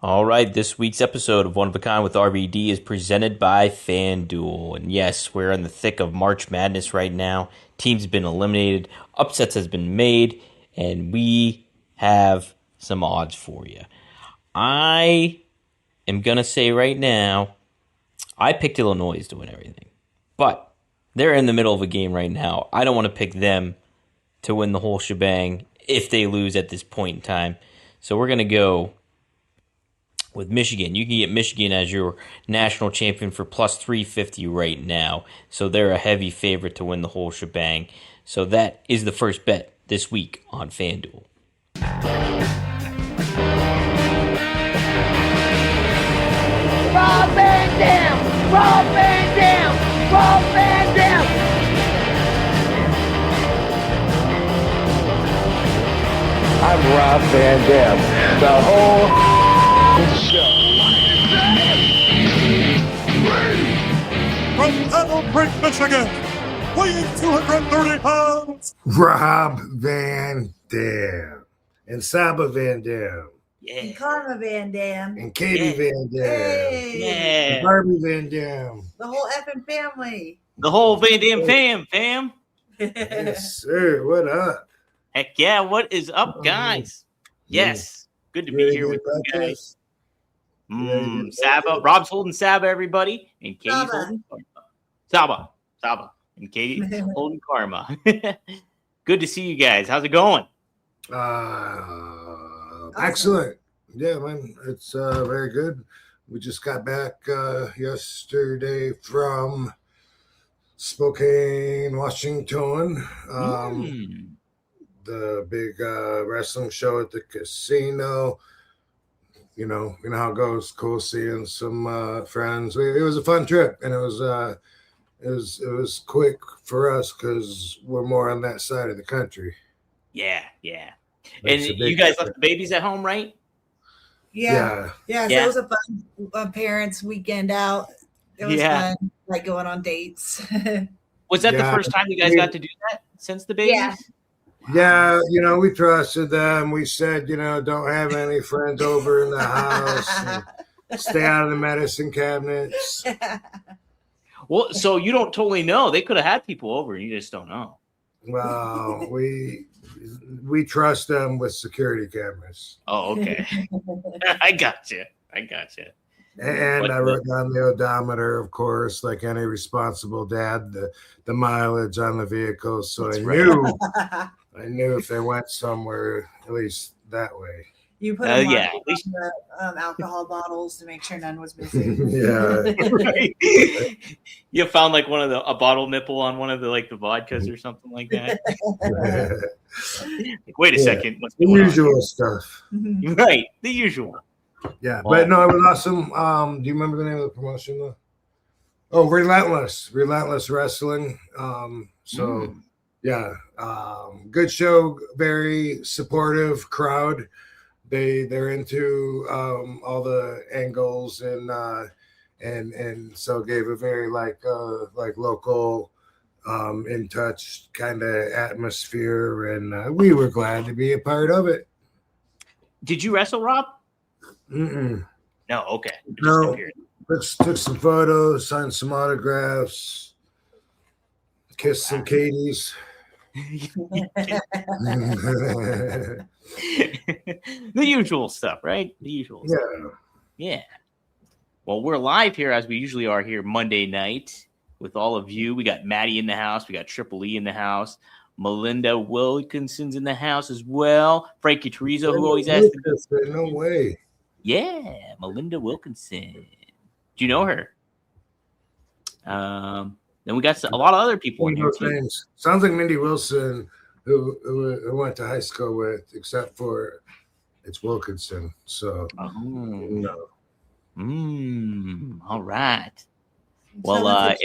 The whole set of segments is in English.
All right, this week's episode of One of a Kind with RBD is presented by FanDuel. And yes, we're in the thick of March Madness right now. Teams have been eliminated, upsets has been made, and we have some odds for you. I am going to say right now, I picked Illinois to win everything. But they're in the middle of a game right now. I don't want to pick them to win the whole shebang if they lose at this point in time. So we're going to go with Michigan. You can get Michigan as your national champion for plus 350 right now. So they're a heavy favorite to win the whole shebang. So that is the first bet this week on FanDuel. Rob Van Dam! Rob Van Dam! Rob Van Dam! I'm Rob Van Dam. The whole From Battle Creek, Michigan, weighing 230 pounds, Rob Van Dam and Saba Van Dam And Karma Van Dam. and Katie Van Dam Hey. and Barbie Van Dam. The whole effing family. The whole Van Dam fam. Yes, sir. What up? Heck yeah, what is up, guys? Yes, good to be here with you guys. Saba, Rob's holding Saba, everybody, and Katie's Saba. holding Karma. Saba, and Katie holding Karma. Good to see you guys. How's it going? Excellent. Yeah, man, it's very good. We just got back yesterday from Spokane, Washington. The big wrestling show at the casino. You know how it goes. Cool seeing some friends. It was a fun trip, and it was quick for us because we're more on that side of the country. Yeah. And It's a big you guys trip. left the babies at home, right? Yeah. So Yeah. it was a fun parents' weekend out. It was fun, like going on dates. Was that the Yeah. first time you guys got to do that since the babies? Yeah. Yeah, we trusted them. We said, don't have any friends over in the house. And stay out of the medicine cabinets. Well, so you don't totally know. They could have had people over, and you just don't know. Well, we trust them with security cameras. Oh, okay. I got you. And I wrote down the odometer, of course, like any responsible dad, the mileage on the vehicle. So I knew if they went somewhere, at least that way. You put a yeah. on the alcohol bottles to make sure none was missing. Yeah. Right. You found like a bottle nipple on one of the vodkas or something like that. Like, wait a second. What's The going on? usual stuff. Right. The usual. Yeah, but no, it was awesome. Do you remember the name of the promotion though? Oh, Relentless Wrestling. Yeah, good show, very supportive crowd. They're into all the angles and so gave a very like local in touch kind of atmosphere, and we were glad to be a part of it. Did you wrestle, Rob? Mm-mm. No. Okay. No. Took some photos, signed some autographs, kissed some Katies. The usual stuff, right? The usual stuff. Yeah. Well, we're live here as we usually are here Monday night with all of you. We got Maddie in the house. We got Triple E in the house. Melinda Wilkinson's in the house as well. Frankie Teresa, who always asks. No way. Yeah, Melinda Wilkinson. Do you know her? Then we got a lot of other people in here too. Names. Sounds like Mindy Wilson, who went to high school with, except for it's Wilkinson. So, no. All right. Well,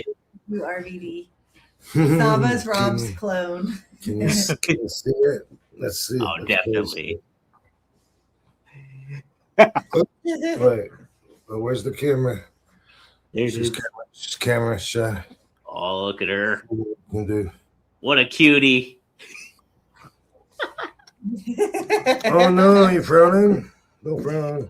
RVD. Saba's Rob's clone. Can you see it? Let's see. Oh, definitely. Wait. Oh, where's the camera? There's Just camera shot. Oh, look at her. Can do. What a cutie. Oh no, you frowning? No frown.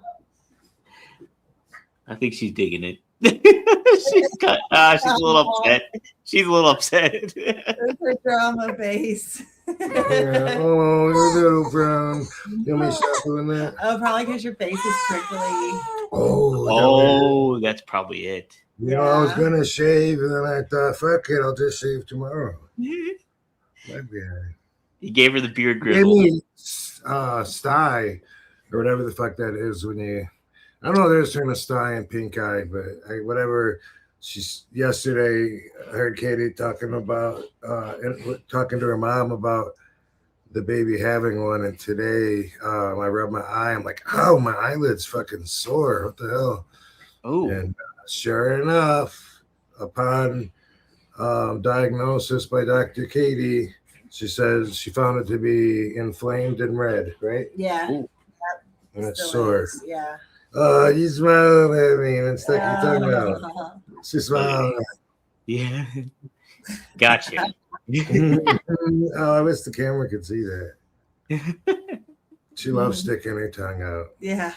I think she's digging it. She's a little upset. She's a little upset. There's her drama face. Yeah. Oh, you're little brown. You want me to stop doing that? Oh, probably because your face is prickly. Oh, that's probably it. You know, I was gonna shave, and then I thought, fuck it, I'll just shave tomorrow. My bad. He gave her the beard Gave grizzle. me sty, or whatever the fuck that is when you. I don't know. There's term of sty and pink eye, but whatever. She's yesterday. I heard Katie talking about talking to her mom about the baby having one, and today I rubbed my eye. I'm like, oh, my eyelid's fucking sore. What the hell? Oh, And sure enough, upon diagnosis by Dr. Katie, she says she found it to be inflamed and red, right? Yeah. Ooh. And it's Still sore. is, yeah. You smiled at me and stuck your tongue out. She smiled. yeah. Gotcha. Oh, I wish the camera could see that. She loves sticking her tongue out. Yeah.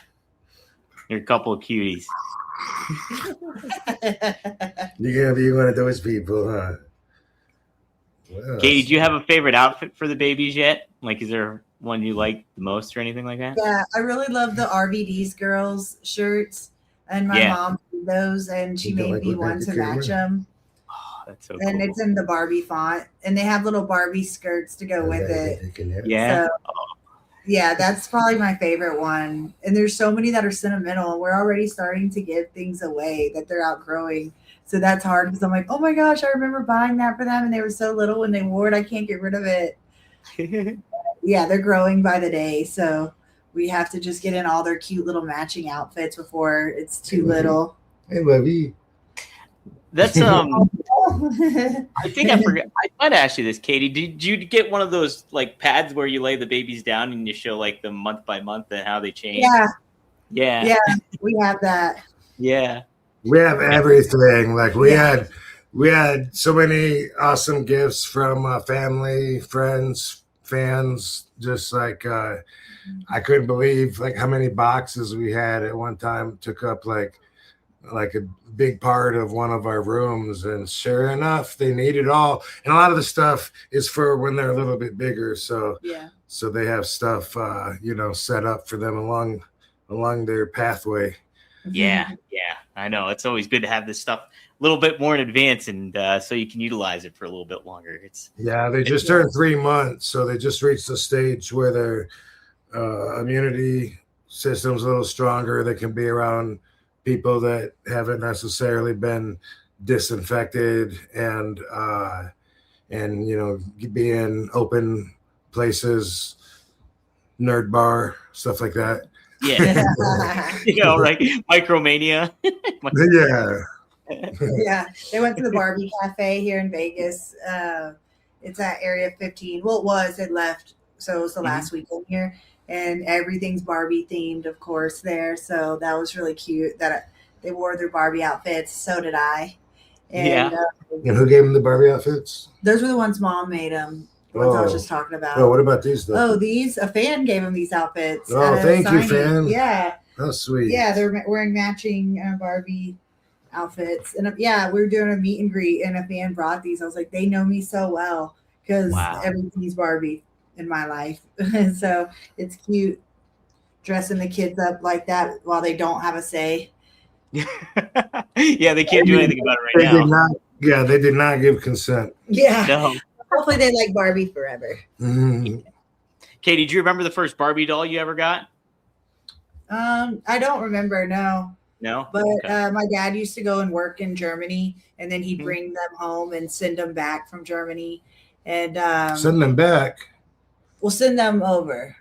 You're a couple of cuties. You're gonna be one of those people, huh? Well, Katie, do you have a favorite outfit for the babies yet? Like, is there one you like the most or anything like that? Yeah, I really love the RVD's girls shirts, and my Yeah. mom made those, and she You don't made like me looking at one the to camera? match them. Oh, that's so And cool. it's in the Barbie font, and they have little Barbie skirts to go with it. Yeah. So, yeah, that's probably my favorite one. And there's so many that are sentimental, and we're already starting to give things away that they're outgrowing. So that's hard because I'm like, oh my gosh, I remember buying that for them, and they were so little when they wore it. I can't get rid of it. Yeah, they're growing by the day, so we have to just get in all their cute little matching outfits before it's too little. Hey, baby. That's I think I forgot. I might ask you this, Katie. Did you get one of those like pads where you lay the babies down and you show like the month by month and how they change? Yeah, Yeah. we have that. Yeah. We have everything. Like we had so many awesome gifts from family, friends, fans. Just like I couldn't believe like how many boxes we had at one time. Took up like a big part of one of our rooms, and sure enough, they need it all. And a lot of the stuff is for when they're a little bit bigger. So so they have stuff set up for them along their pathway. Yeah. I know. It's always good to have this stuff a little bit more in advance, and so you can utilize it for a little bit longer. They just turned 3 months, so they just reached the stage where their immunity system's a little stronger. They can be around people that haven't necessarily been disinfected, and be in open places, nerd bar, stuff like that. Yeah. Right. Micromania. Yeah. They went to the Barbie Cafe here in Vegas. It's at Area 15. Well, it left, so it was the last weekend here, and everything's Barbie themed, of course, there. So that was really cute that they wore their Barbie outfits. So did I. And, and who gave them the Barbie outfits? Those were the ones Mom made them. The ones I was just talking about. Oh, what about these though? Oh, a fan gave them these outfits. Oh, thank you, fan. Yeah. Oh, sweet. Yeah, they're wearing matching Barbie outfits. And we were doing a meet and greet, and a fan brought these. I was like, they know me so well because everything's Barbie in my life. So it's cute dressing the kids up like that while they don't have a say. Yeah, they can't do anything about it right now. They did not give consent. Yeah. No. Hopefully they like Barbie forever. Mm-hmm. Katie, do you remember the first Barbie doll you ever got? I don't remember, no. No? But Okay. my dad used to go and work in Germany, and then he'd bring them home and send them back from Germany. And send them back. We'll send them over.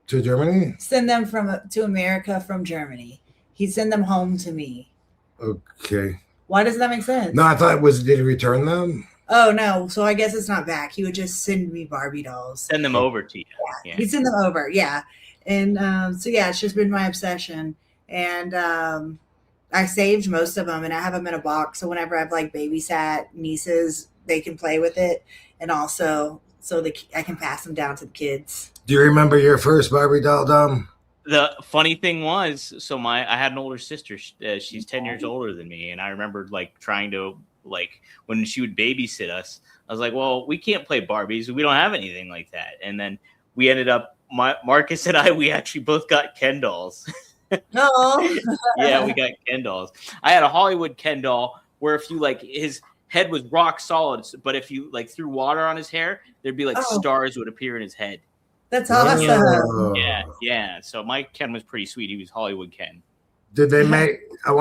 To Germany? Send them to America from Germany. He'd send them home to me. Okay. Why doesn't that make sense? No, I thought did he return them? Oh, no. So I guess it's not back. He would just send me Barbie dolls. Send them over to you. Yeah. He'd send them over. Yeah. And it's just been my obsession. And I saved most of them, and I have them in a box. So whenever I've like babysat nieces, they can play with it. And also I can pass them down to the kids. Do you remember your first Barbie doll, Dom? The funny thing was, so I had an older sister. She's 10 years older than me, and I remember like trying to when she would babysit us. I was like, "Well, we can't play Barbies. We don't have anything like that." And then we ended up, Marcus and we actually both got Ken dolls. No. Yeah, we got Ken dolls. I had a Hollywood Ken doll where if you his head was rock solid, but if you threw water on his hair, there'd be stars would appear in his head. That's awesome. Yeah. So my Ken was pretty sweet. He was Hollywood Ken. Did they make a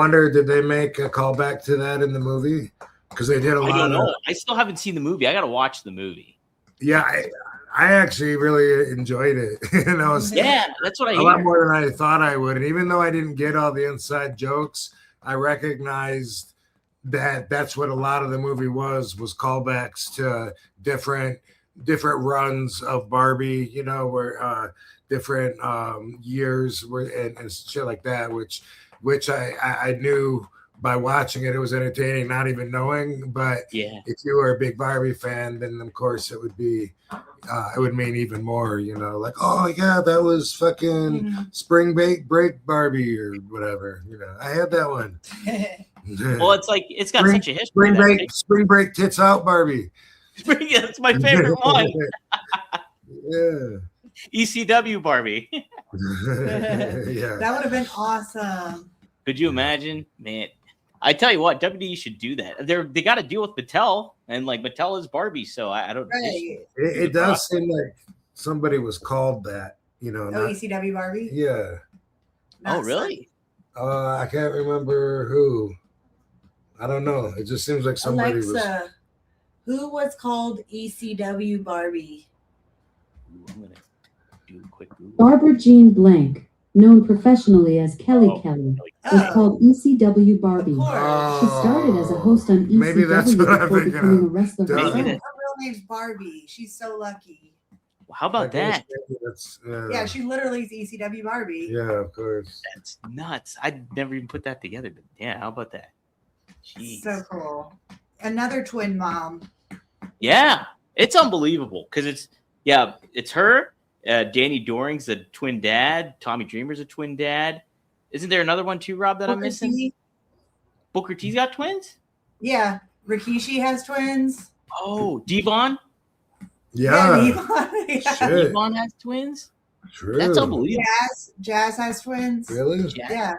callback to that in the movie? Because they did a lot. I don't know. I still haven't seen the movie. I got to watch the movie. Yeah, I actually really enjoyed it. That's what I hear. A lot more than I thought I would. And even though I didn't get all the inside jokes, I recognized that that's what a lot of the movie was which to different runs of Barbie, where different years were and shit like that, which I knew by watching it. It was entertaining, not even knowing. But if you were a big Barbie fan, then of course it would be it would mean even more, oh yeah, that was fucking spring break Barbie or whatever. I had that one. Well, it's got such a history. Spring break tits out Barbie. That's my favorite one. Yeah. ECW Barbie. Yeah. That would have been awesome. Could you imagine, man? I tell you what, WWE should do that. They got to deal with Mattel, and Mattel is Barbie, so I don't. Right. It does seem like somebody was called that, ECW Barbie. Yeah. Really? I can't remember who. I don't know. It just seems like somebody Alexa, who was called ECW Barbie? I'm gonna do a quick Google. Barbara Jean Blank, known professionally as Kelly Kelly, was called ECW Barbie. She started as a host on ECW maybe that's what I'm before thinking becoming of. a wrestler herself. Her real name's Barbie. She's so lucky. Well, how about that? Yeah, she literally is ECW Barbie. Yeah, of course. That's nuts. I'd never even put that together. But yeah, how about that? Jeez. So cool. Another twin mom. Yeah, it's unbelievable because it's her. Danny Doring's a twin dad. Tommy Dreamer's a twin dad. Isn't there another one too, Rob, that I'm missing? Booker T's got twins? Yeah. Rikishi has twins. Oh, Devon? Yeah. Devon. Yeah. Devon has twins? True. That's unbelievable. Jazz has twins. Really? Yeah.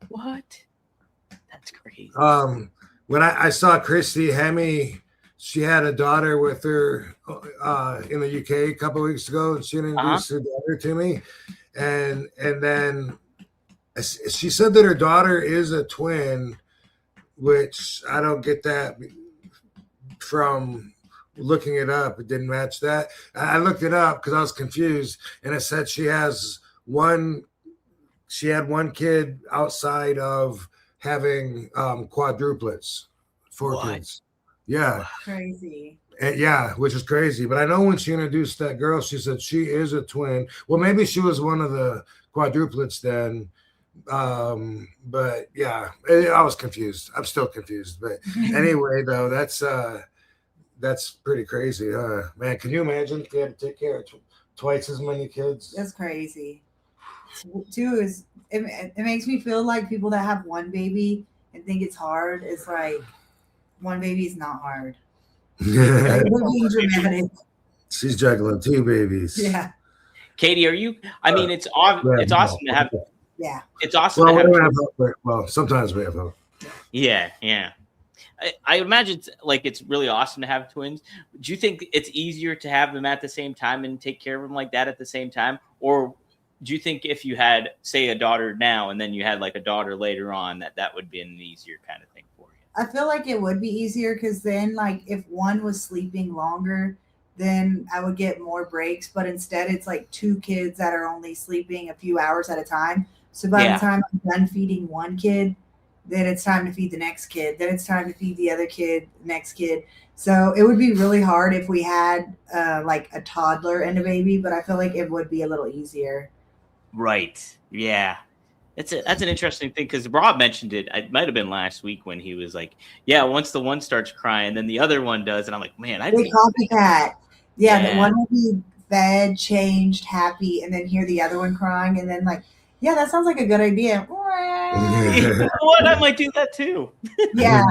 What? That's crazy. When I saw Christy Hemme, she had a daughter with her in the UK a couple of weeks ago, and she introduced her daughter to me, and then she said that her daughter is a twin, which I don't get that from looking it up. It didn't match that. I looked it up because I was confused, and it said she had one kid outside of having quadruplets, 4 kids. Yeah. Crazy. And which is crazy. But I know when she introduced that girl, she said she is a twin. Well, maybe she was one of the quadruplets then. But yeah, I was confused. I'm still confused. But anyway, though, that's pretty crazy. Man, can you imagine if they had to take care of twice as many kids? That's crazy. Two is it makes me feel like people that have one baby and think it's hard. It's like one baby is not hard. We're being dramatic. She's juggling 2 babies. Yeah. Katie, are you? I mean, it's awesome to have. Yeah. It's awesome to have. Well, sometimes we have hope. Yeah. I imagine it's really awesome to have twins. Do you think it's easier to have them at the same time and take care of them like that at the same time? Or do you think if you had, say, a daughter now and then you had a daughter later on, that would be an easier kind of thing for you? I feel like it would be easier because then if one was sleeping longer, then I would get more breaks. But instead it's 2 kids that are only sleeping a few hours at a time. So by the time I'm done feeding one kid, then it's time to feed the next kid. Then it's time to feed the other kid, next kid. So it would be really hard if we had a toddler and a baby, but I feel like it would be a little easier. Right. Yeah. That's an interesting thing because Rob mentioned it. It might have been last week when he was like, "Yeah, once the one starts crying, then the other one does," and I'm like, "Man, I copycat." Yeah, the one will be fed, changed, happy, and then hear the other one crying, and then like, yeah, that sounds like a good idea. You know what? I might do that too. Yeah,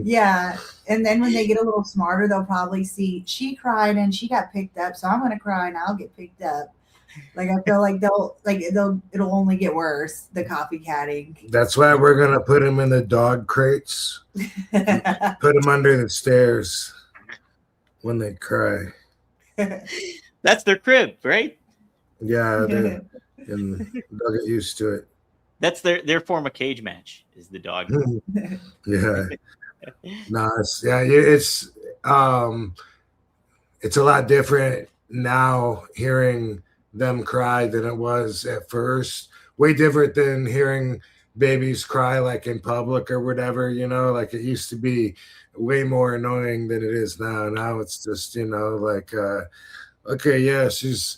yeah. And then when they get a little smarter, they'll probably see she cried and she got picked up, so I'm gonna cry and I'll get picked up. Like I feel like it'll only get worse. The copycatting. That's why we're gonna put them in the dog crates. Put them under the stairs when they cry. That's their crib, right? Yeah, and they'll get used to it. That's their form of cage match is the dog. Yeah. No, it's a lot different now hearing them cry than it was at first. Way different than hearing babies cry like in public or whatever, like it used to be way more annoying than it is now. Now it's just, like okay, yeah, she's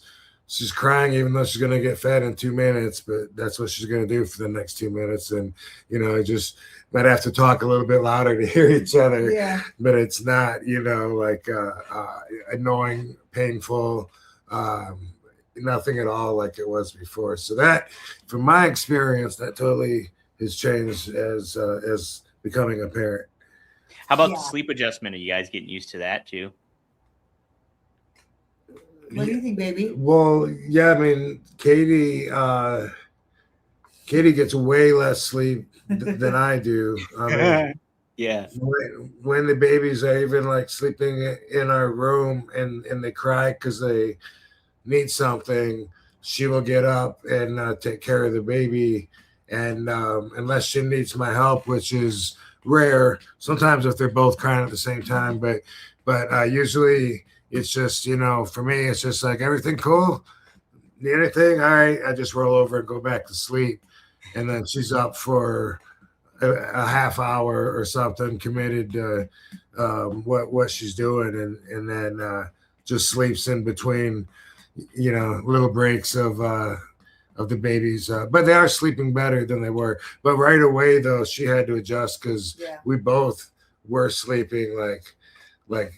crying even though she's gonna get fed in 2 minutes, but that's what she's gonna do for the next 2 minutes. And I just might have to talk a little bit louder to hear each other. Yeah. But it's not, like annoying, painful, nothing at all like it was before. So that, from my experience, that totally has changed as becoming a parent. How about the sleep adjustment? Are you guys getting used to that too? What do you think, baby? Well, yeah, I mean, Katie gets way less sleep than I do. I mean, yeah. When the babies are even like sleeping in our room and they cry because they need something, she will get up and take care of the baby. And unless she needs my help, which is rare, sometimes if they're both crying at the same time, but usually it's just, for me, it's just like, everything cool? Need anything? All right. I just roll over and go back to sleep. And then she's up for a half hour or something, committed to what she's doing, and then just sleeps in between, little breaks of the babies. But they are sleeping better than they were. But right away, though, she had to adjust because we both were sleeping like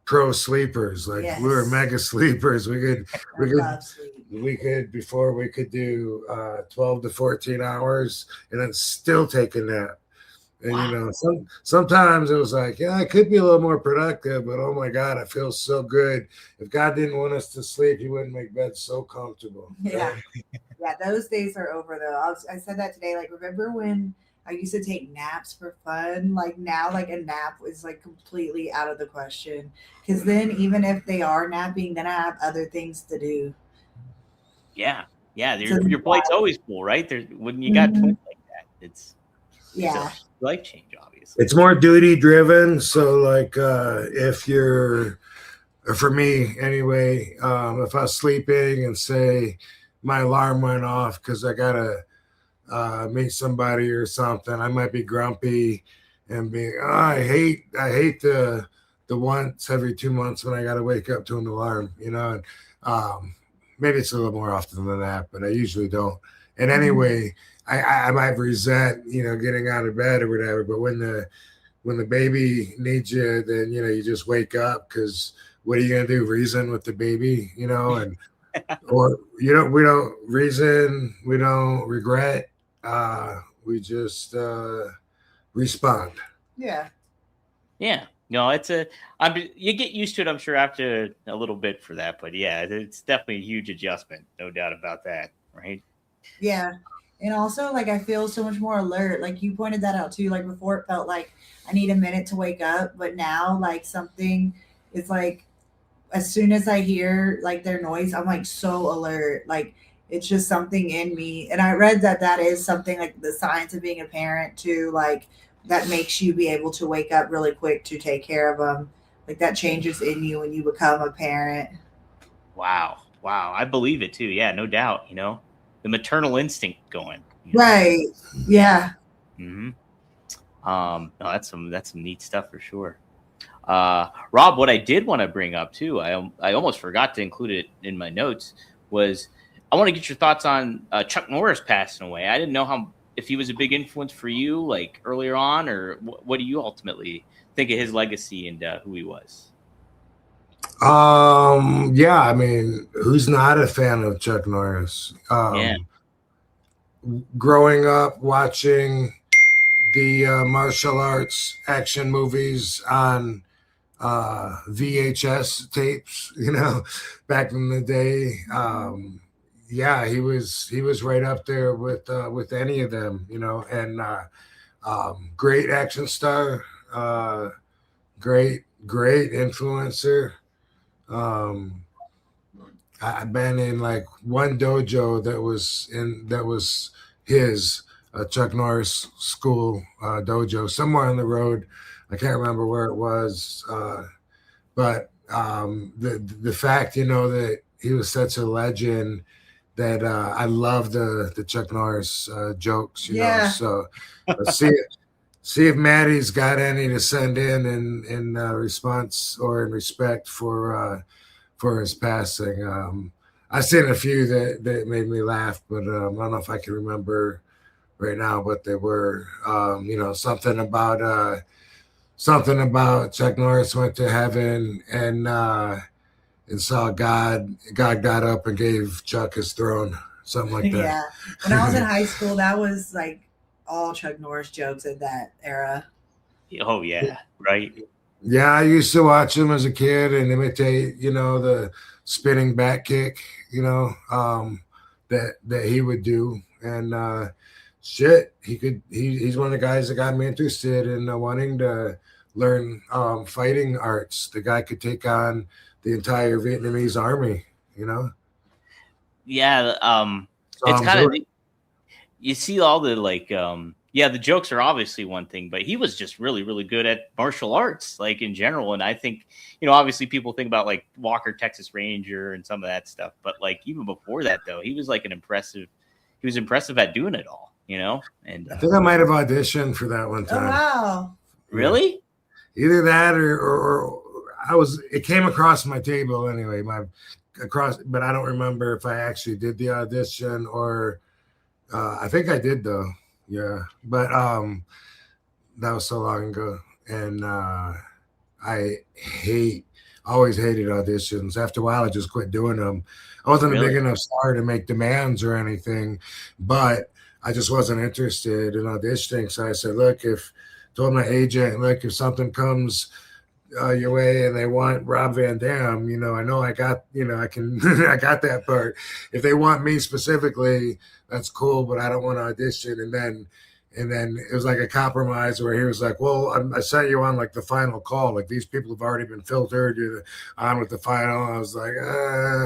pro sleepers. Like we were mega sleepers. We could before we could do 12 to 14 hours and then still take a nap. And sometimes it was like, I could be a little more productive, but oh my God, I feel so good. If God didn't want us to sleep, he wouldn't make bed so comfortable. Yeah. Yeah, those days are over though. I said that today. Like, remember when I used to take naps for fun? Like now, like a nap is like completely out of the question. Because then even if they are napping, then I have other things to do. Yeah. Yeah. Your plate's always full, right? When you got twins like that, it's life change, obviously. It's more duty driven. So like if you're, for me anyway, if I was sleeping and say my alarm went off because I gotta meet somebody or something, I might be grumpy and be, I hate the once every 2 months when I gotta wake up to an alarm, and maybe it's a little more often than that, but I usually don't. And anyway, I might resent, getting out of bed or whatever, but when the baby needs you, then you just wake up, because what are you gonna do? Reason with the baby, and or we don't reason, we don't regret, we just respond. Yeah. No, you get used to it, I'm sure, after a little bit for that, but yeah, it's definitely a huge adjustment, no doubt about that, right? Yeah. And also, like, I feel so much more alert. Like, you pointed that out too. Like, before it felt like I need a minute to wake up, but now, like, something is like, as soon as I hear like their noise, I'm like so alert. Like, it's just something in me. And I read that is something like the science of being a parent too. Like, that makes you be able to wake up really quick to take care of them. Like, that changes in you when you become a parent. Wow. I believe it too. Yeah, no doubt. The maternal instinct going. Right. Yeah. Mm-hmm. No, that's some neat stuff for sure. Rob, what I did want to bring up too, I almost forgot to include it in my notes, was I want to get your thoughts on Chuck Norris passing away. I didn't know if he was a big influence for you, like earlier on, or what do you ultimately think of his legacy and who he was? Yeah, I mean, who's not a fan of Chuck Norris? Yeah. Growing up watching the martial arts action movies on VHS tapes, back in the day. Yeah, he was right up there with any of them, and great action star, great influencer. Um, I've been in like one dojo that was his Chuck Norris school dojo somewhere on the road. I can't remember where it was, but the fact that he was such a legend that I love the Chuck Norris jokes. Yeah. So let's see if Maddie's got any to send in response or in respect for his passing. I've seen a few that made me laugh, but I don't know if I can remember right now what they were. Something about Chuck Norris went to heaven and saw God. God got up and gave Chuck his throne. Something like that. Yeah. When I was in high school, that was like all Chuck Norris jokes in that era. Oh yeah, right. Yeah, I used to watch him as a kid and imitate, the spinning back kick, that he would do. And he's one of the guys that got me interested in wanting to learn fighting arts. The guy could take on the entire Vietnamese army, Yeah, it's kind of, you see all the the jokes are obviously one thing, but he was just really, really good at martial arts, like in general. And I think, obviously people think about like Walker, Texas Ranger and some of that stuff, but like even before that though, he was like he was impressive at doing it all, And I think I might have auditioned for that one Oh time. wow. Really? Either that or it came across my table anyway, but I don't remember if I actually did the audition or I think I did though. Yeah, but that was so long ago, and I always hated auditions. After a while, I just quit doing them. I wasn't a big enough star to make demands or anything, but I just wasn't interested in auditioning. So I said, told my agent, if something comes your way and they want Rob Van Dam, I know I got, I can, I got that part. If they want me specifically, that's cool, but I don't want to audition. And then it was like a compromise where he was like, well, I sent you on like the final call. Like these people have already been filtered. You're on with the final. I was like,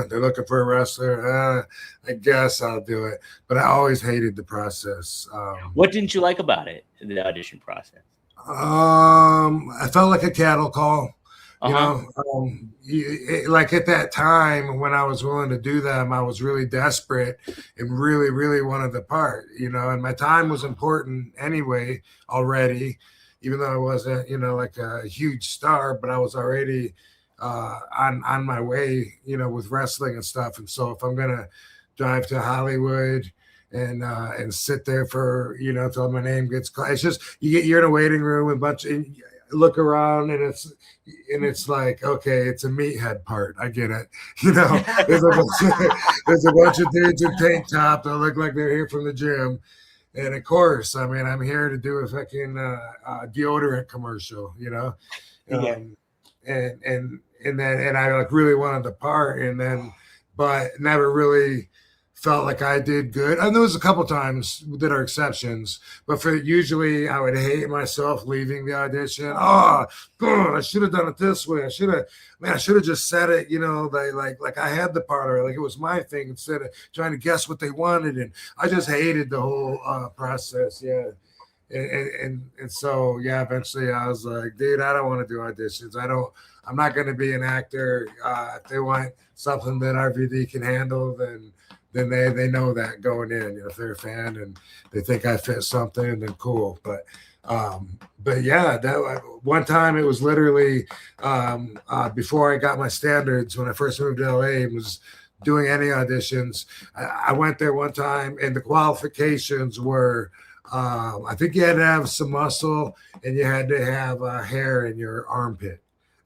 they're looking for a wrestler. I guess I'll do it. But I always hated the process. What didn't you like about it, the audition process? I felt like a cattle call. Like at that time when I was willing to do them, I was really desperate and really, really wanted the part, and my time was important anyway already, even though I wasn't, like a huge star, but I was already on my way, with wrestling and stuff. And so if I'm going to drive to Hollywood and sit there for, till my name gets called, it's just, you're in a waiting room and look around and it's like, okay, it's a meathead part. I get it. There's a bunch of dudes in tank top that look like they're here from the gym. And of course, I mean, I'm here to do a fucking deodorant commercial, Yeah. And I like really wanted the part but never really felt like I did good. And there was a couple times that are exceptions, but usually I would hate myself leaving the audition. Oh, God, I should have done it this way. I should have just said it, like I had the part or like it was my thing instead of trying to guess what they wanted. And I just hated the whole process. Yeah. And so, yeah, eventually I was like, dude, I don't want to do auditions. I'm not going to be an actor. If they want something that RVD can handle, then they know that going in. If they're a fan and they think I fit something, then cool. But yeah, that one time it was literally before I got my standards when I first moved to LA and was doing any auditions. I went there one time and the qualifications were I think you had to have some muscle and you had to have hair in your armpit.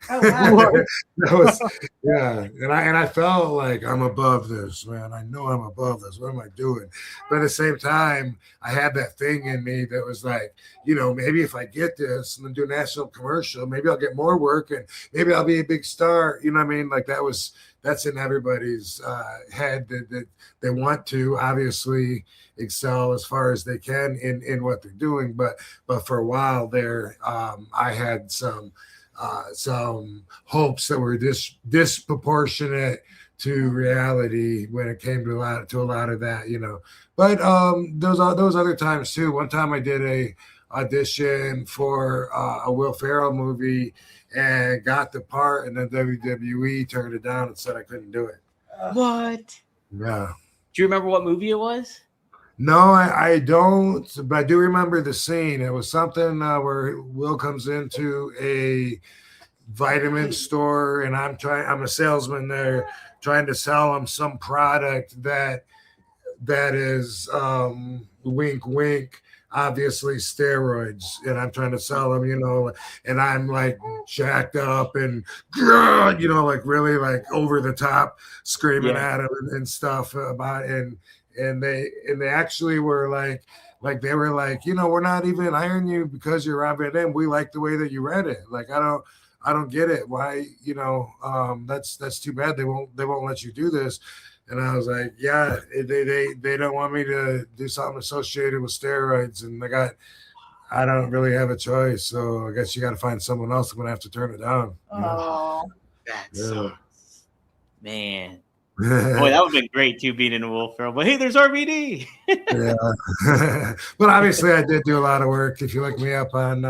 Oh wow. That was and I felt like I'm above this, man. I know I'm above this. What am I doing? But at the same time, I had that thing in me that was like, maybe if I get this and then do a national commercial, maybe I'll get more work and maybe I'll be a big star. You know what I mean? Like that's in everybody's head that they want to obviously excel as far as they can in what they're doing. But for a while there, I had some hopes that were disproportionate to reality when it came to a lot of that, But those other times too. One time I did a audition for a Will Ferrell movie and got the part, and then WWE turned it down and said I couldn't do it. What? Yeah. Do you remember what movie it was? No, I don't, but I do remember the scene. It was something where Will comes into a vitamin store, and I'm a salesman there trying to sell him some product that is wink, wink, obviously steroids, and I'm trying to sell him, and I'm like jacked up and like really like over the top screaming at him and stuff about it. And they actually were like they were like, we're not even hiring you because you're Rob Van Dam. We like the way that you read it. Like I don't get it. Why, that's too bad. They won't let you do this. And I was like, yeah, they don't want me to do something associated with steroids, and I don't really have a choice. So I guess you got to find someone else. I'm gonna have to turn it down. Oh, man. Boy, that would have been great too, being in a Will Ferrell. But hey, there's RVD. Yeah, but obviously I did do a lot of work. If you look me up on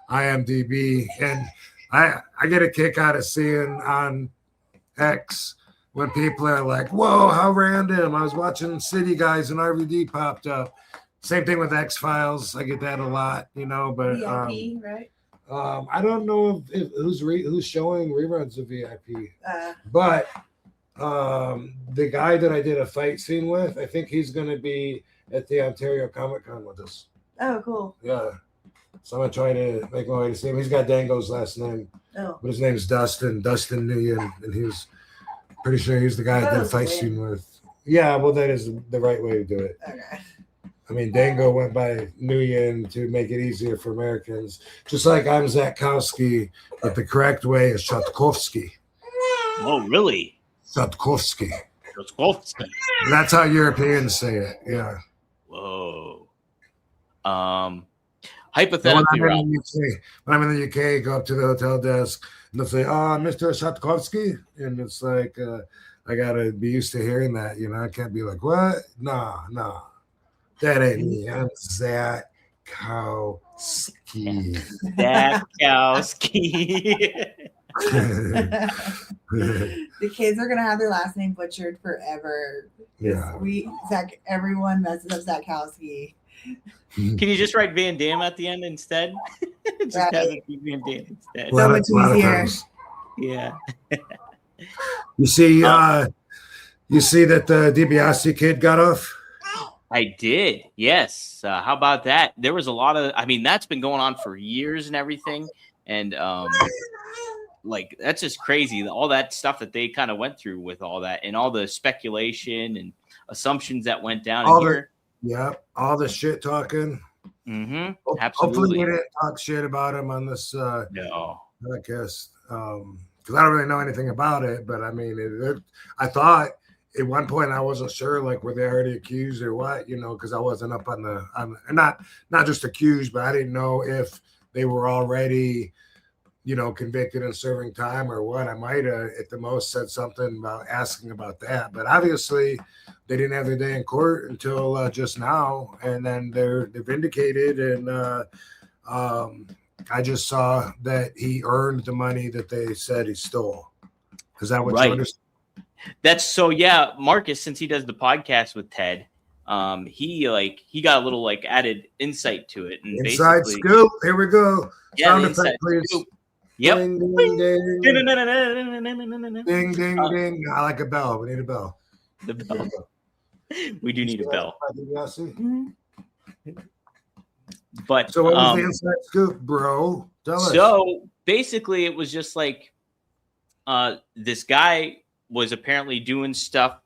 IMDb, and I get a kick out of seeing on X when people are like, "Whoa, how random!" I was watching City Guys and RVD popped up. Same thing with X-Files. I get that a lot, But VIP, right? I don't know if who's showing reruns of VIP, but. The guy that I did a fight scene with, I think he's going to be at the Ontario Comic Con with us. Oh, cool. Yeah. So I'm going to try to make my way to see him. He's got Dango's last name. Oh. But his name's Dustin Nguyen, and he's pretty sure he's the guy I did a fight scene with. Yeah, well, that is the right way to do it. Okay. I mean, Dango went by Nguyen to make it easier for Americans. Just like I'm Zakowski, but the correct way is Chatkovsky. Oh, really? Chatkovsky. Chatkovsky. That's how Europeans say it. Yeah. Whoa. Hypothetically, when I'm in the UK, go up to the hotel desk and they'll say, Mr. Chatkovsky. And it's like, I got to be used to hearing that. I can't be like, what? No. That ain't me. I'm Zakowski. Zakowski. The kids are gonna have their last name butchered forever. Yeah. Everyone messes up Zakowski. Can you just write Van Dam at the end instead? Just right. have it be Van Dam instead. So much easier. Yeah. You see that the DiBiase kid got off? I did. Yes. How about that? There was a lot of, that's been going on for years and everything. And that's just crazy. All that stuff that they kind of went through with all that and all the speculation and assumptions that went down all here. All the shit talking. Mm-hmm. Absolutely. Hopefully we didn't talk shit about him on this no. podcast. Because I don't really know anything about it, but I thought at one point I wasn't sure, like, were they already accused or what, because I wasn't up on not just accused, but I didn't know if they were already, convicted and serving time or what. I might have at the most said something about asking about that, but obviously they didn't have their day in court until just now, and then they're vindicated. And I just saw that he earned the money that they said he stole. Is that what you understand? That's so, yeah. Marcus, since he does the podcast with Ted, he got a little added insight to it. And inside scoop. Here we go. Yeah, sound effect, please. Scoop. Yep. Ding, ding, ding. Ding, ding, ding. I like a bell. We need a bell. The bell. We do need a bell. But so what was the inside scoop, bro? Tell us. So basically it was just like this guy was apparently doing stuff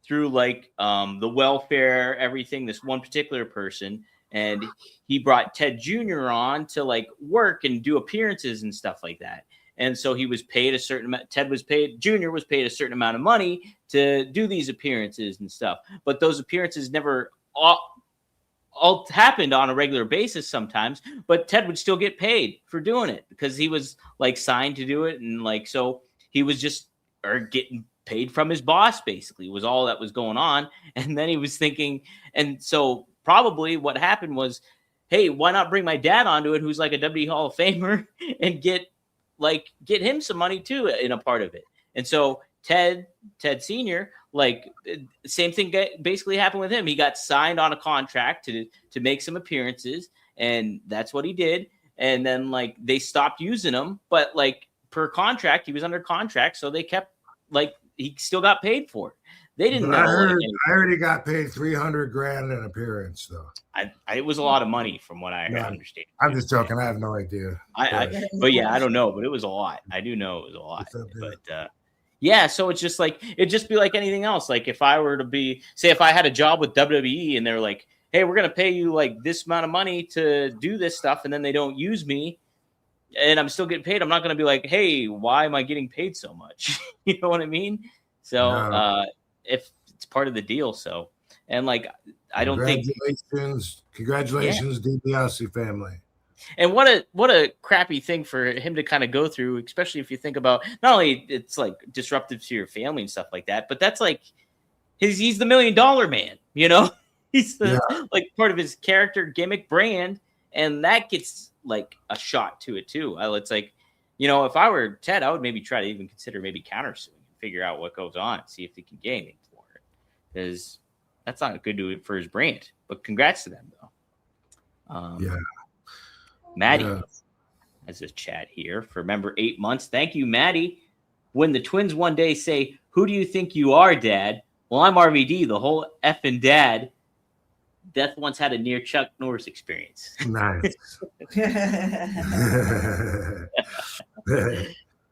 through like the welfare, everything, this one particular person. And he brought Ted Jr. on to like work and do appearances and stuff like that. And so he was paid a certain amount. Jr. was paid a certain amount of money to do these appearances and stuff. But those appearances never all happened on a regular basis sometimes. But Ted would still get paid for doing it because he was like signed to do it. And like, so he was just getting paid from his boss, basically, was all that was going on. And then he was thinking, and so probably what happened was, hey, why not bring my dad onto it, who's like a WWE Hall of Famer, and get him some money too in a part of it. And so Ted Sr., like same thing basically happened with him. He got signed on a contract to make some appearances, and that's what he did. And then like they stopped using him, but like per contract, he was under contract, so they kept like he still got paid for it. They didn't know. I already got paid $300,000 an appearance, though. It was a lot of money from what I understand. I'm just joking. I have no idea. But yeah, I don't know, but it was a lot. I do know it was a lot. But yeah, so it's just like it'd just be like anything else. Like if I were to be, say, if I had a job with WWE and they're like, "Hey, we're gonna pay you like this amount of money to do this stuff," and then they don't use me, and I'm still getting paid, I'm not gonna be like, "Hey, why am I getting paid so much?" You know what I mean? So if it's part of the deal, so and like I don't think congratulations, DiBiase family. And what a crappy thing for him to kind of go through, especially if you think about not only it's like disruptive to your family and stuff like that, but that's like he's the $1 million man, you know, he's like part of his character gimmick brand, and that gets like a shot to it too. It's like, you know, if I were Ted, I would maybe try to even consider maybe countersuing and figure out what goes on and see if they can get anything for it, because that's not good to it for his brand. But congrats to them though. Maddie has a chat here for member 8 months. Thank you, Maddie. When the twins one day say, "Who do you think you are, Dad?" Well, I'm RVD, the whole effing dad. Death once had a near Chuck Norris experience. Nice.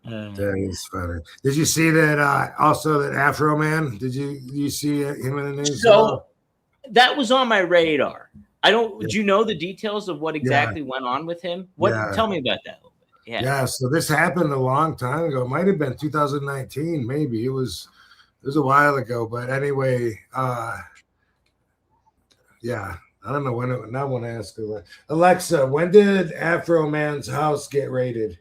That is funny. Did you see that? Also, that Afro Man. Did you see him in the news? So that was on my radar. Do you know the details of what exactly went on with him? Tell me about that a little bit. Yeah. So this happened a long time ago. It might have been 2019, maybe. It was a while ago. But anyway, I don't know when. I want to ask Alexa, when did Afro Man's house get raided?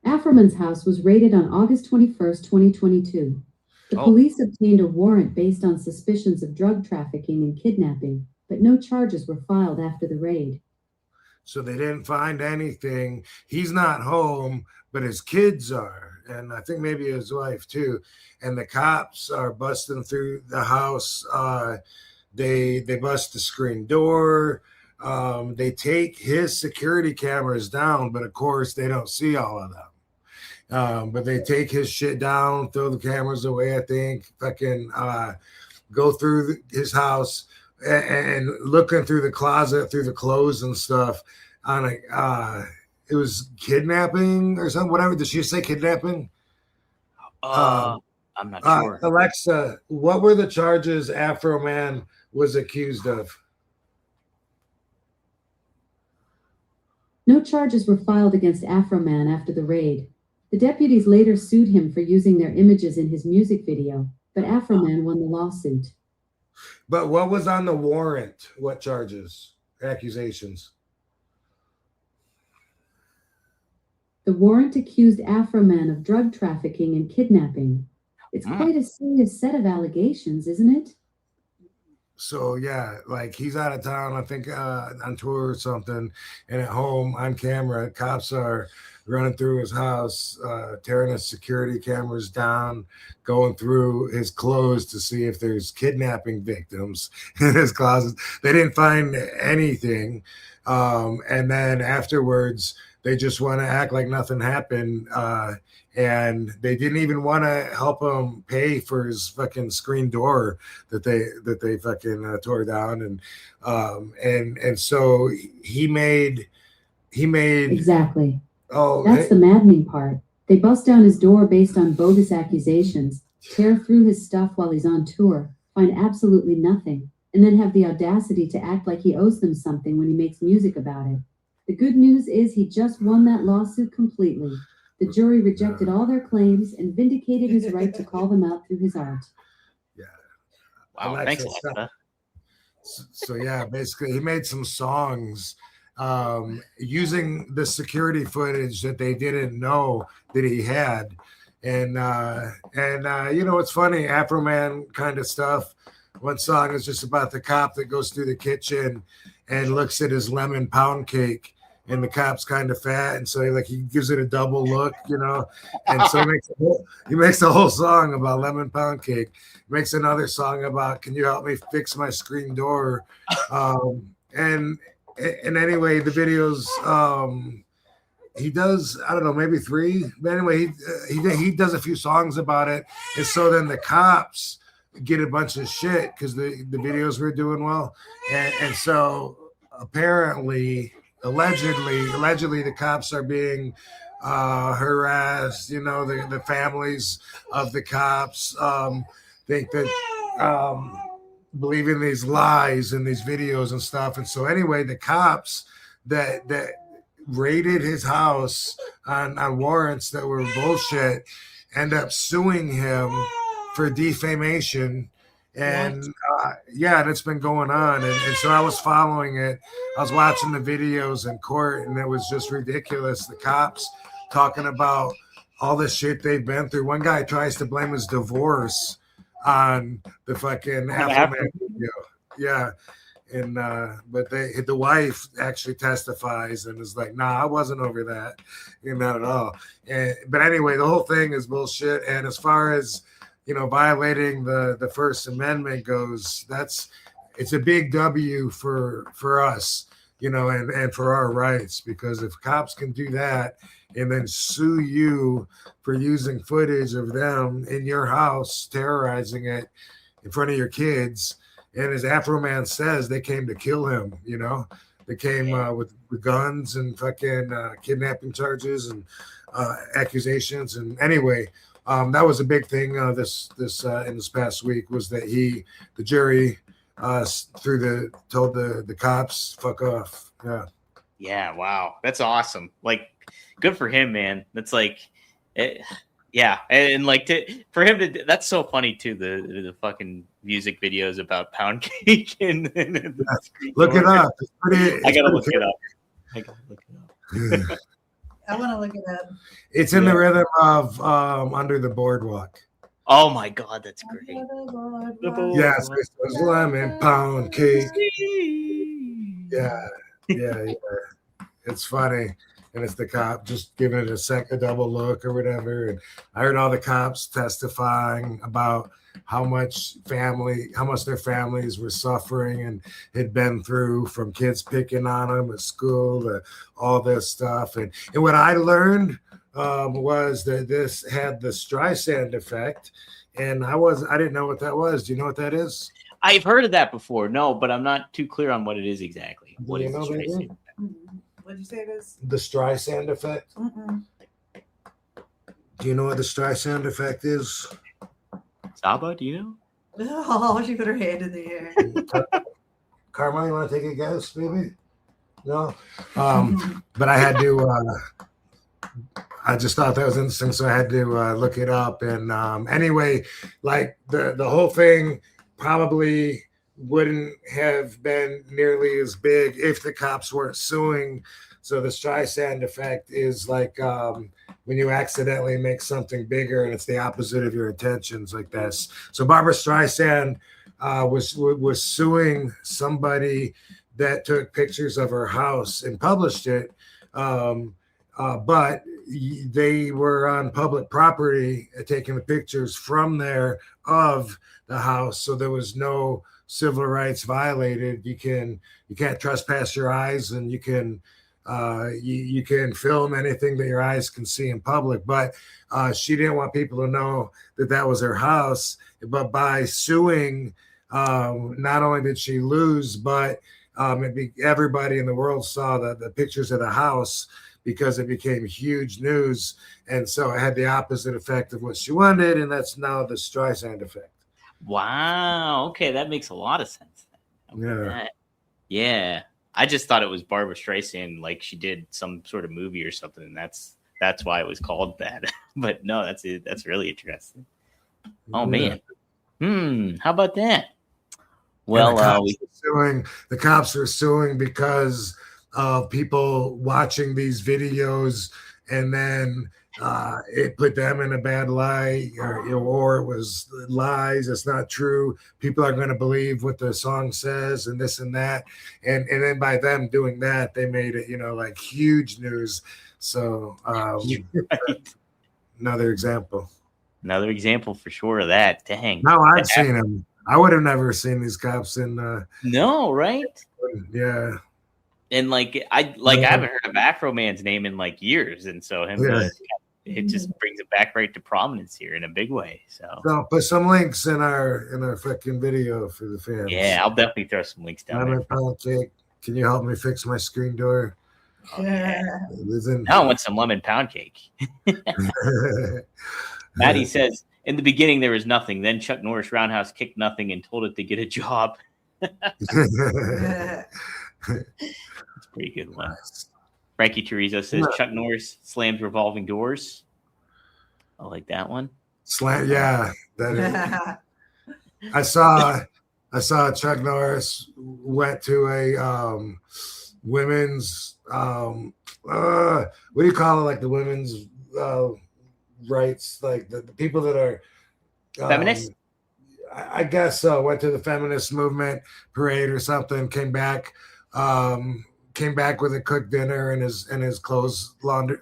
Afroman's house was raided on August 21st, 2022. The police obtained a warrant based on suspicions of drug trafficking and kidnapping, but no charges were filed after the raid. So they didn't find anything. He's not home, but his kids are, and I think maybe his wife too. And the cops are busting through the house. They bust the screen door. They take his security cameras down, but of course they don't see all of them. But they take his shit down, throw the cameras away, I think, fucking go through his house and looking through the closet, through the clothes and stuff. It was kidnapping or something, whatever. Did she say kidnapping? I'm not sure. Alexa, what were the charges Afro Man was accused of? No charges were filed against Afro Man after the raid. The deputies later sued him for using their images in his music video, but Afro Man won the lawsuit. But what was on the warrant? What charges? Accusations? The warrant accused Afro Man of drug trafficking and kidnapping. It's quite a serious set of allegations, isn't it? So yeah, like he's out of town, I think on tour or something, and at home on camera, cops are running through his house, tearing his security cameras down, going through his clothes to see if there's kidnapping victims in his closet. They didn't find anything. And then afterwards, they just want to act like nothing happened. And they didn't even want to help him pay for his fucking screen door that they fucking tore down. And so he he made Exactly. Oh, That's the maddening part. They bust down his door based on bogus accusations, tear through his stuff while he's on tour, find absolutely nothing, and then have the audacity to act like he owes them something when he makes music about it. The good news is he just won that lawsuit completely. The jury rejected all their claims and vindicated his right to call them out through his art. Yeah. Wow, thanks, Alexa. So yeah, basically he made some songs using the security footage that they didn't know that he had. And you know, it's funny, Afro Man kind of stuff. One song is just about the cop that goes through the kitchen and looks at his lemon pound cake, and the cop's kind of fat, and so he gives it a double look, you know, and so he makes a whole song about lemon pound cake. Makes another song about, can you help me fix my screen door? And anyway, the videos, he does, I don't know, maybe 3, but anyway, he does a few songs about it, and so then the cops get a bunch of shit because the videos were doing well, and so apparently, allegedly, the cops are being harassed. You know, the families of the cops think that believe in these lies and these videos and stuff. And so anyway, the cops that raided his house on warrants that were bullshit end up suing him for defamation. And and it's been going on. And so I was following it. I was watching the videos in court, and it was just ridiculous. The cops talking about all the shit they've been through. One guy tries to blame his divorce on the fucking Afroman video. Yeah. And but the wife actually testifies and is like, nah, I wasn't over that. Not at all. But anyway, the whole thing is bullshit. And as far as violating the First Amendment goes, it's a big W for us, and for our rights, because if cops can do that and then sue you for using footage of them in your house, terrorizing it in front of your kids, and as Afro Man says, they came to kill him, they came with guns and fucking kidnapping charges and accusations. And anyway, that was a big thing this in this past week, was that the jury told the cops, fuck off. Yeah, wow, that's awesome. Like, good for him, man. That's like, yeah, and like for him to, that's so funny too. The fucking music videos about pound cake and look it up. I gotta look it up. I want to look it up. It's in the rhythm of Under the Boardwalk. Oh my God, that's great. Yes, it was lemon pound cake. Yeah. It's funny. And it's the cop just giving it a double look or whatever. And I heard all the cops testifying about how much their families were suffering and had been through, from kids picking on them at school to all this stuff. And what I learned was that this had the Streisand effect, and I didn't know what that was. Do you know what that is? I've heard of that before. No, but I'm not too clear on what it is exactly. What is the Streisand? What did you say it is? The Streisand effect. Mm-mm. Do you know what the Streisand effect is? Saba, do you know? Oh, she put her hand in the air. Carmel, you want to take a guess, maybe? No? But I had to, I just thought that was interesting, so I had to look it up. And anyway, like the whole thing probably wouldn't have been nearly as big if the cops weren't suing. So the Streisand effect is like when you accidentally make something bigger and it's the opposite of your intentions, like this. So Barbara Streisand was suing somebody that took pictures of her house and published it, but they were on public property, taking the pictures from there of the house, so there was no civil rights violated. You can't trespass your eyes, and you can film anything that your eyes can see in public. But she didn't want people to know that was her house. But by suing, not only did she lose, but everybody in the world saw the pictures of the house because it became huge news. And so it had the opposite effect of what she wanted. And that's now the Streisand effect. Wow. Okay. That makes a lot of sense. Yeah. I just thought it was Barbara Streisand, like she did some sort of movie or something. And that's why it was called that. But no, that's it. That's really interesting. Oh, man. How about that? Well, the cops are suing because of people watching these videos, and then it put them in a bad light, or it was lies. It's not true. People are going to believe what the song says, and this and that, and then by them doing that, they made it, like huge news. So another example for sure of that. Dang. No, I've seen him. I would have never seen these cops in. No, right? Yeah. And I haven't heard of Afro Man's name in years, and so it just brings it back right to prominence here in a big way. So put some links in our fucking video for the fans. Yeah, I'll definitely throw some links down there. Pound cake. Can you help me fix my screen door? Okay. Now I want some lemon pound cake. Maddie says, in the beginning, there was nothing. Then Chuck Norris roundhouse kicked nothing and told it to get a job. That's a pretty good one. Frankie Chorizo says, Chuck Norris slams revolving doors. I like that one. Yeah. That is. I saw Chuck Norris went to a women's, what do you call it? The women's rights, the people that are feminists. I guess so. Went to the feminist movement parade or something. Came back with a cooked dinner and his clothes laundered,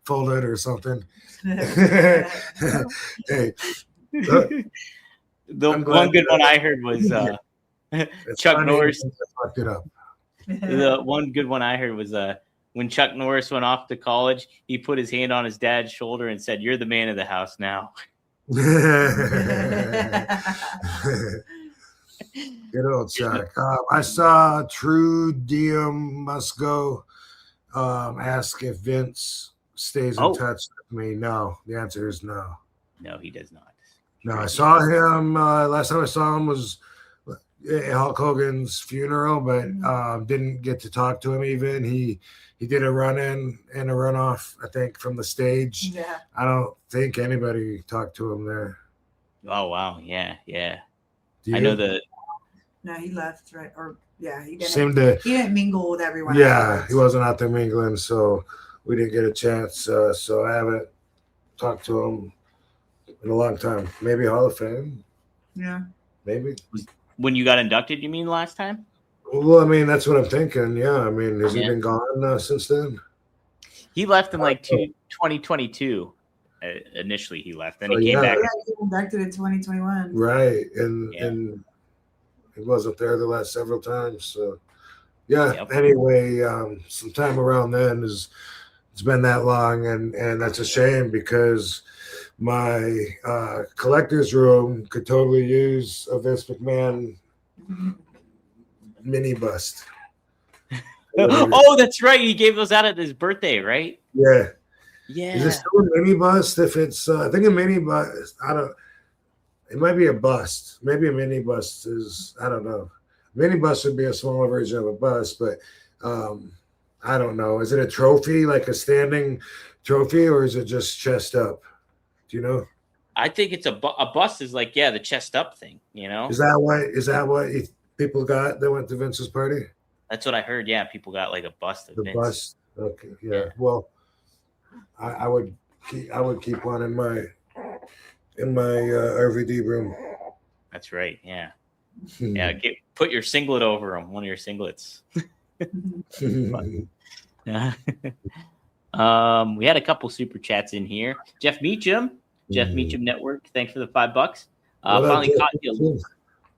folded or something. Hey, the one good one I heard was Chuck Norris. Fucked it up. The one good one I heard was when Chuck Norris went off to college, he put his hand on his dad's shoulder and said, "You're the man of the house now." Good old Chuck. I saw True DM Must Go ask if Vince stays in touch with me. No, the answer is no. No, he does not. No, I saw him. Last time I saw him was at Hulk Hogan's funeral, but didn't get to talk to him even. He did a run-in and a run-off, I think, from the stage. Yeah. I don't think anybody talked to him there. Oh, wow. Yeah. I know that. No, he left, right? Or, yeah, he didn't mingle with everyone. Yeah, he wasn't out there mingling, so we didn't get a chance. So I haven't talked to him in a long time. Maybe Hall of Fame. Yeah. Maybe. When you got inducted, you mean last time? Well, I mean, that's what I'm thinking. Yeah, I mean, has he been gone since then? He left in 2022. Initially, he left. Then he came back. Yeah, he was inducted in 2021. Right, and he wasn't there the last several times. So, Anyway, sometime around then it's been that long, and that's a shame because my collector's room could totally use a Vince McMahon mini bust. Oh, that's right. He gave those out at his birthday, right? Yeah. Yeah. Is it still a mini bust? If it's, I think a mini bust, it might be a bust. Maybe a mini bust is, I don't know. Mini bust would be a smaller version of a bust, but I don't know. Is it a trophy, like a standing trophy, or is it just chest up? Do you know? I think it's a bust is the chest up thing, Is that what people got that went to Vince's party? That's what I heard. Yeah, people got a bust of Vince. Bust. Okay. Yeah. Well, I would keep one in my RVD room. That's right. Yeah. Yeah. Put your singlet over them. One of your singlets. We had a couple super chats in here. Jeff Meacham Network. Thanks for the $5. Finally caught you.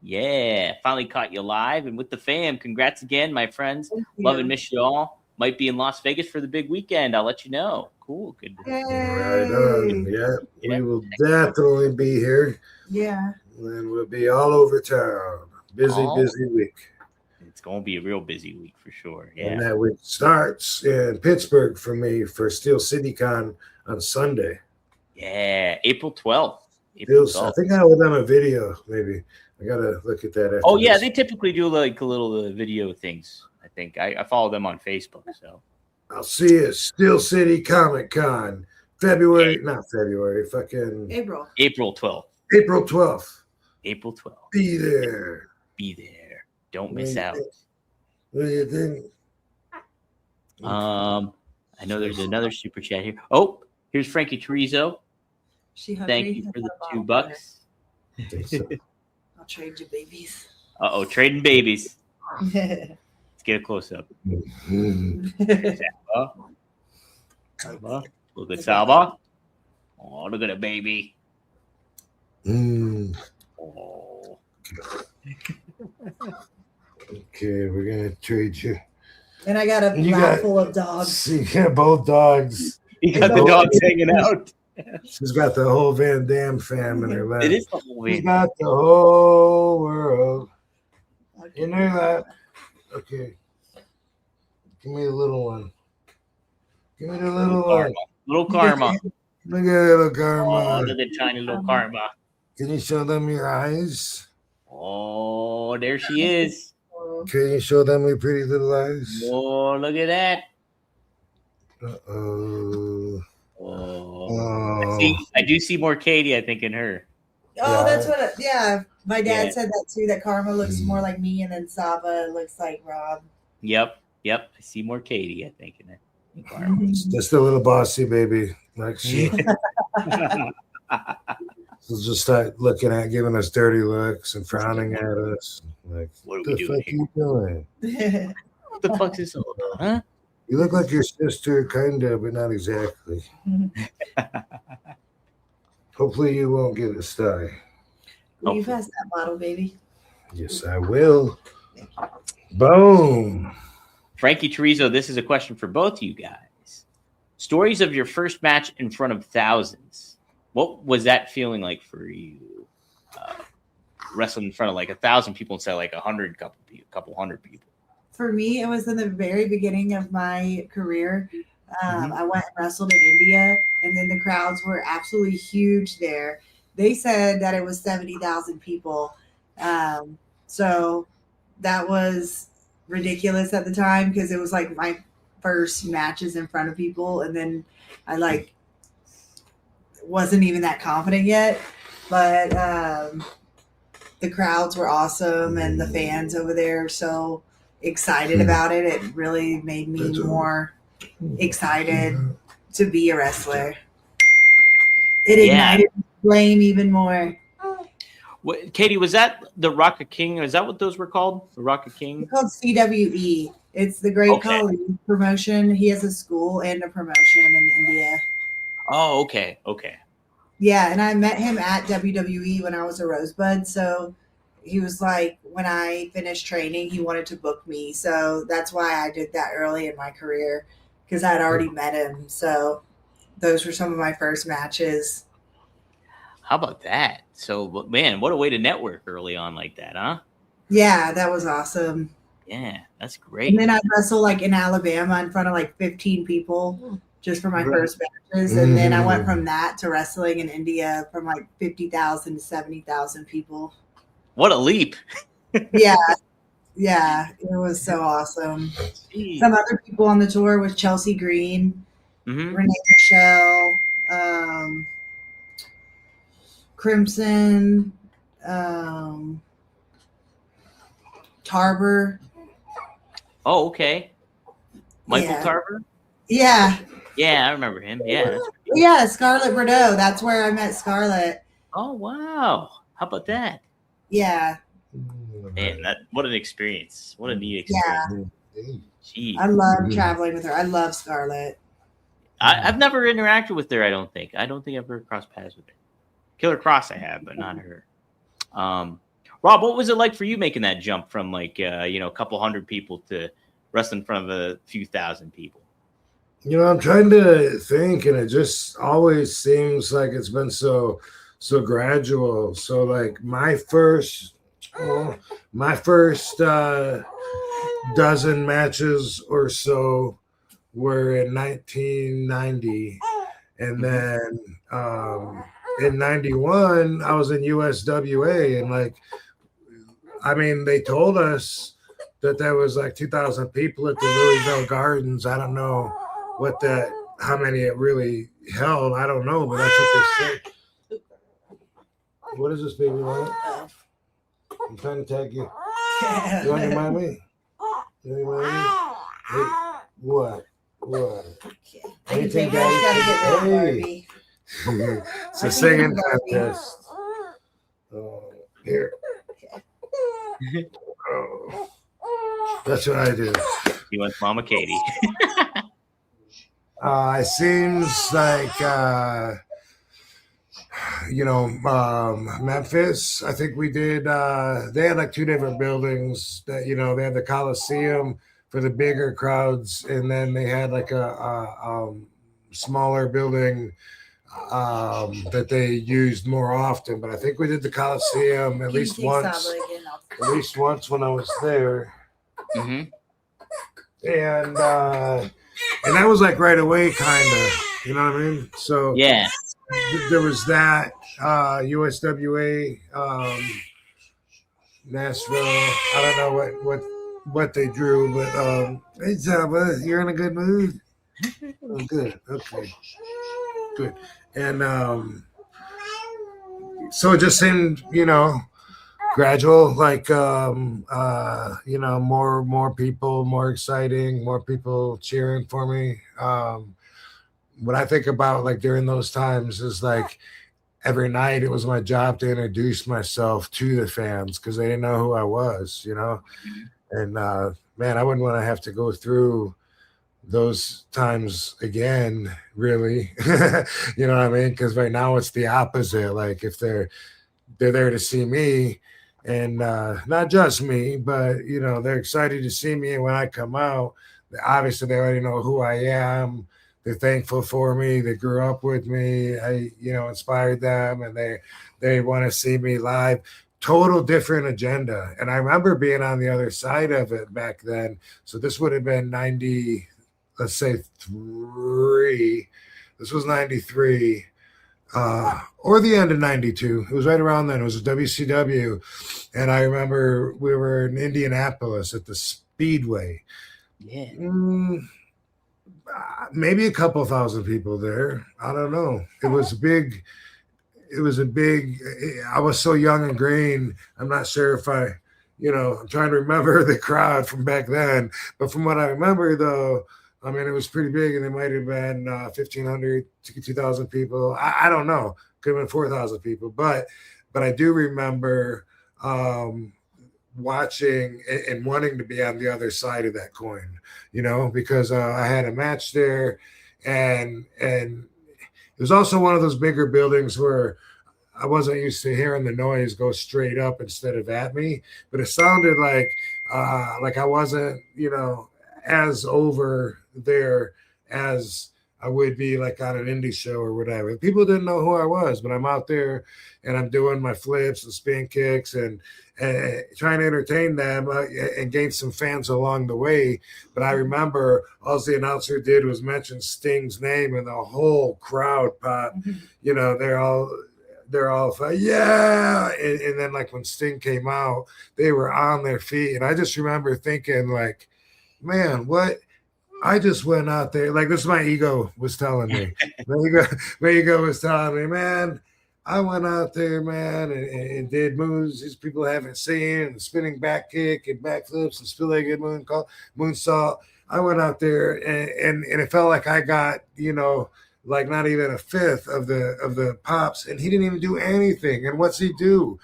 Yeah, finally caught you live and with the fam. Congrats again, my friends. Love and miss you all. Might be in Las Vegas for the big weekend. I'll let you know. Cool. Good. Right on. Yeah, we will definitely be here. Yeah. And we'll be all over town. Busy week. It's going to be a real busy week for sure. Yeah. And that week starts in Pittsburgh for me for Steel City Con on Sunday. Yeah, April 12th. I think I will done a video, maybe. I got to look at that after Oh, yeah, this. they typically do like a little video things, I think. I follow them on Facebook, so. I'll see you at Steel City Comic Con, fucking April. April 12th. April 12th. April 12th. Be there. Be there. Don't miss out. What do you think? I know there's another super chat here. Oh, here's Frankie Chorizo. Thank you for the $2. I'll trade you babies. Uh-oh, trading babies. Let's get a close-up. Saba. Look at Saba. Oh, look at a baby. Oh. Okay, we're going to trade you. And I got a lap full of dogs. So you got both dogs. You got the dogs hanging out. She's got the whole Van Damme fam in her lap. It is the whole She's got the whole world in her lap. Okay. Give me the little one. Give me the little one. Little Karma. Look at little Karma. Oh, look at the tiny little Karma. Can you show them your eyes? Oh, there she is. Can you show them your pretty little eyes? Oh, look at that. Uh-oh. Oh. I do see more Katie, I think, in her. Oh, Yeah. that's what. My dad said that too. That Karma looks more like me, and then Saba looks like Rob. Yep. I see more Katie, I think, in it. In Karma. Just a little bossy baby. Like she she'll just start giving us dirty looks and frowning at us. Like, What are the we fuck doing you doing? What the fuck is this all about, huh? You look like your sister, kind of, but not exactly. Hopefully you won't get a sty. Will you pass that bottle, baby? Yes, I will. Boom. Frankie Chorizo, this is a question for both you guys. Stories of your first match in front of thousands. What was that feeling like for you? Wrestling in front of like 1,000 people instead of like 100, couple hundred people. For me, it was in the very beginning of my career. I went and wrestled in India, and then the crowds were absolutely huge there. They said that it was 70,000 people. So that was ridiculous at the time because it was like my first matches in front of people. And then I wasn't even that confident yet, but the crowds were awesome and the fans over there so excited about it. It really made me more excited to be a wrestler. It ignited flame even more. What, Katie, was that the Rocket King? Is that what those were called? The Rocket King? It's called CWE. It's the Great Khali promotion. He has a school and a promotion in India. Oh, okay. Yeah, and I met him at WWE when I was a Rosebud. So he was like, when I finished training, he wanted to book me. So that's why I did that early in my career because I had already met him. So those were some of my first matches. How about that? So, man, what a way to network early on like that, huh? Yeah, that was awesome. Yeah, that's great. And then I wrestled like in Alabama in front of like 15 people just for my first matches. And then I went from that to wrestling in India from like 50,000 to 70,000 people. What a leap. Yeah, it was so awesome. Jeez. Some other people on the tour was Chelsea Green, Renee Michelle, Crimson, Tarver. Oh, okay. Michael Tarver? Yeah. Yeah, I remember him. Yeah. Yeah, Scarlett Bordeaux. That's where I met Scarlett. Oh, wow. How about that? Yeah. Man, what an experience. What a neat experience. Yeah. Jeez. I love traveling with her. I love Scarlett. I've never interacted with her, I don't think. I don't think I've ever crossed paths with her. Killer Cross I have, but not her. Rob, what was it like for you making that jump from like a couple hundred people to wrestling in front of a few thousand people? I'm trying to think, and it just always seems like it's been so gradual. So like my first dozen matches or so were in 1990. And then in 91, I was in USWA. And like, I mean, they told us that there was like 2,000 people at the Louisville Gardens. I don't know how many it really held. I don't know, but that's what they said. What is this baby want? I'm trying to tag you. You want to mind me? You want to mind me? Hey, what? Okay. Anything, I gotta get rid of Hey. Barbie. It's a singing contest. Here. Oh. That's what I do. He wants Mama Katie. It seems like Memphis. I think we did. They had like two different buildings. That they had the Coliseum for the bigger crowds, and then they had like a smaller building that they used more often. But I think we did the Coliseum at least once. At least once when I was there. Mm-hmm. And that was like right away, kind of. You know what I mean? So yeah, there was that USWA, Nashville. I don't know what they drew, but hey, Java, you're in a good mood. Oh, good. Okay. Good. And so it just seemed, gradual, like more people, more exciting, more people cheering for me. What I think about like during those times is like every night it was my job to introduce myself to the fans because they didn't know who I was, and man, I wouldn't want to have to go through those times again, really. You know what I mean? Because right now it's the opposite. Like if they're there to see me, and not just me, but they're excited to see me. And when I come out, obviously they already know who I am. They're thankful for me. They grew up with me. I inspired them, and they want to see me live. Total different agenda. And I remember being on the other side of it back then. So this would have been 90, let's say 3. This was 93. Or the end of 92. It was right around then. It was a WCW. And I remember we were in Indianapolis at the Speedway. Yeah. Maybe a couple thousand people there. I don't know. It was big. I was so young and green. I'm not sure if I'm trying to remember the crowd from back then. But from what I remember, though, I mean, it was pretty big, and it might have been 1,500 to 2,000 people. I don't know. Could have been 4,000 people. But I do remember watching and wanting to be on the other side of that coin, because I had a match there, and it was also one of those bigger buildings where I wasn't used to hearing the noise go straight up instead of at me, but it sounded like I wasn't, as over there as I would be like on an indie show or whatever. People didn't know who I was, but I'm out there and I'm doing my flips and spin kicks and trying to entertain them and gain some fans along the way. But I remember all the announcer did was mention Sting's name, and the whole crowd popped. They're all yeah. And then like when Sting came out, they were on their feet. And I just remember thinking like, man, what? I just went out there. Like, this is my ego was telling me. my ego was telling me, man, I went out there, man, and did moves these people haven't seen, and spinning back kick and backflips and split-legged moonsault. I went out there and it felt like I got, like not even a fifth of the pops, and he didn't even do anything. And what's he do?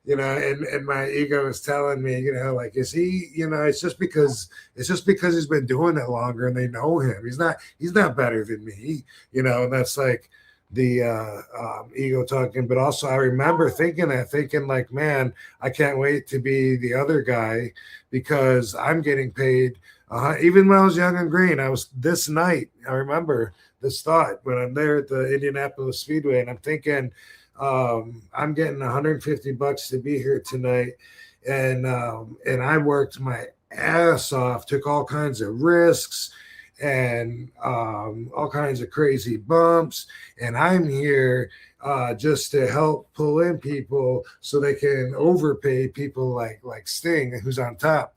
And my ego is telling me, like, is he, it's just because he's been doing it longer and they know him. He's not better than me, and that's like the ego talking. But also I remember thinking like, man, I can't wait to be the other guy because I'm getting paid. Even when I was young and green, I remember this thought when I'm there at the Indianapolis Speedway, and I'm thinking, I'm getting $150 to be here tonight, and I worked my ass off, took all kinds of risks and all kinds of crazy bumps, and I'm here just to help pull in people so they can overpay people like Sting, who's on top.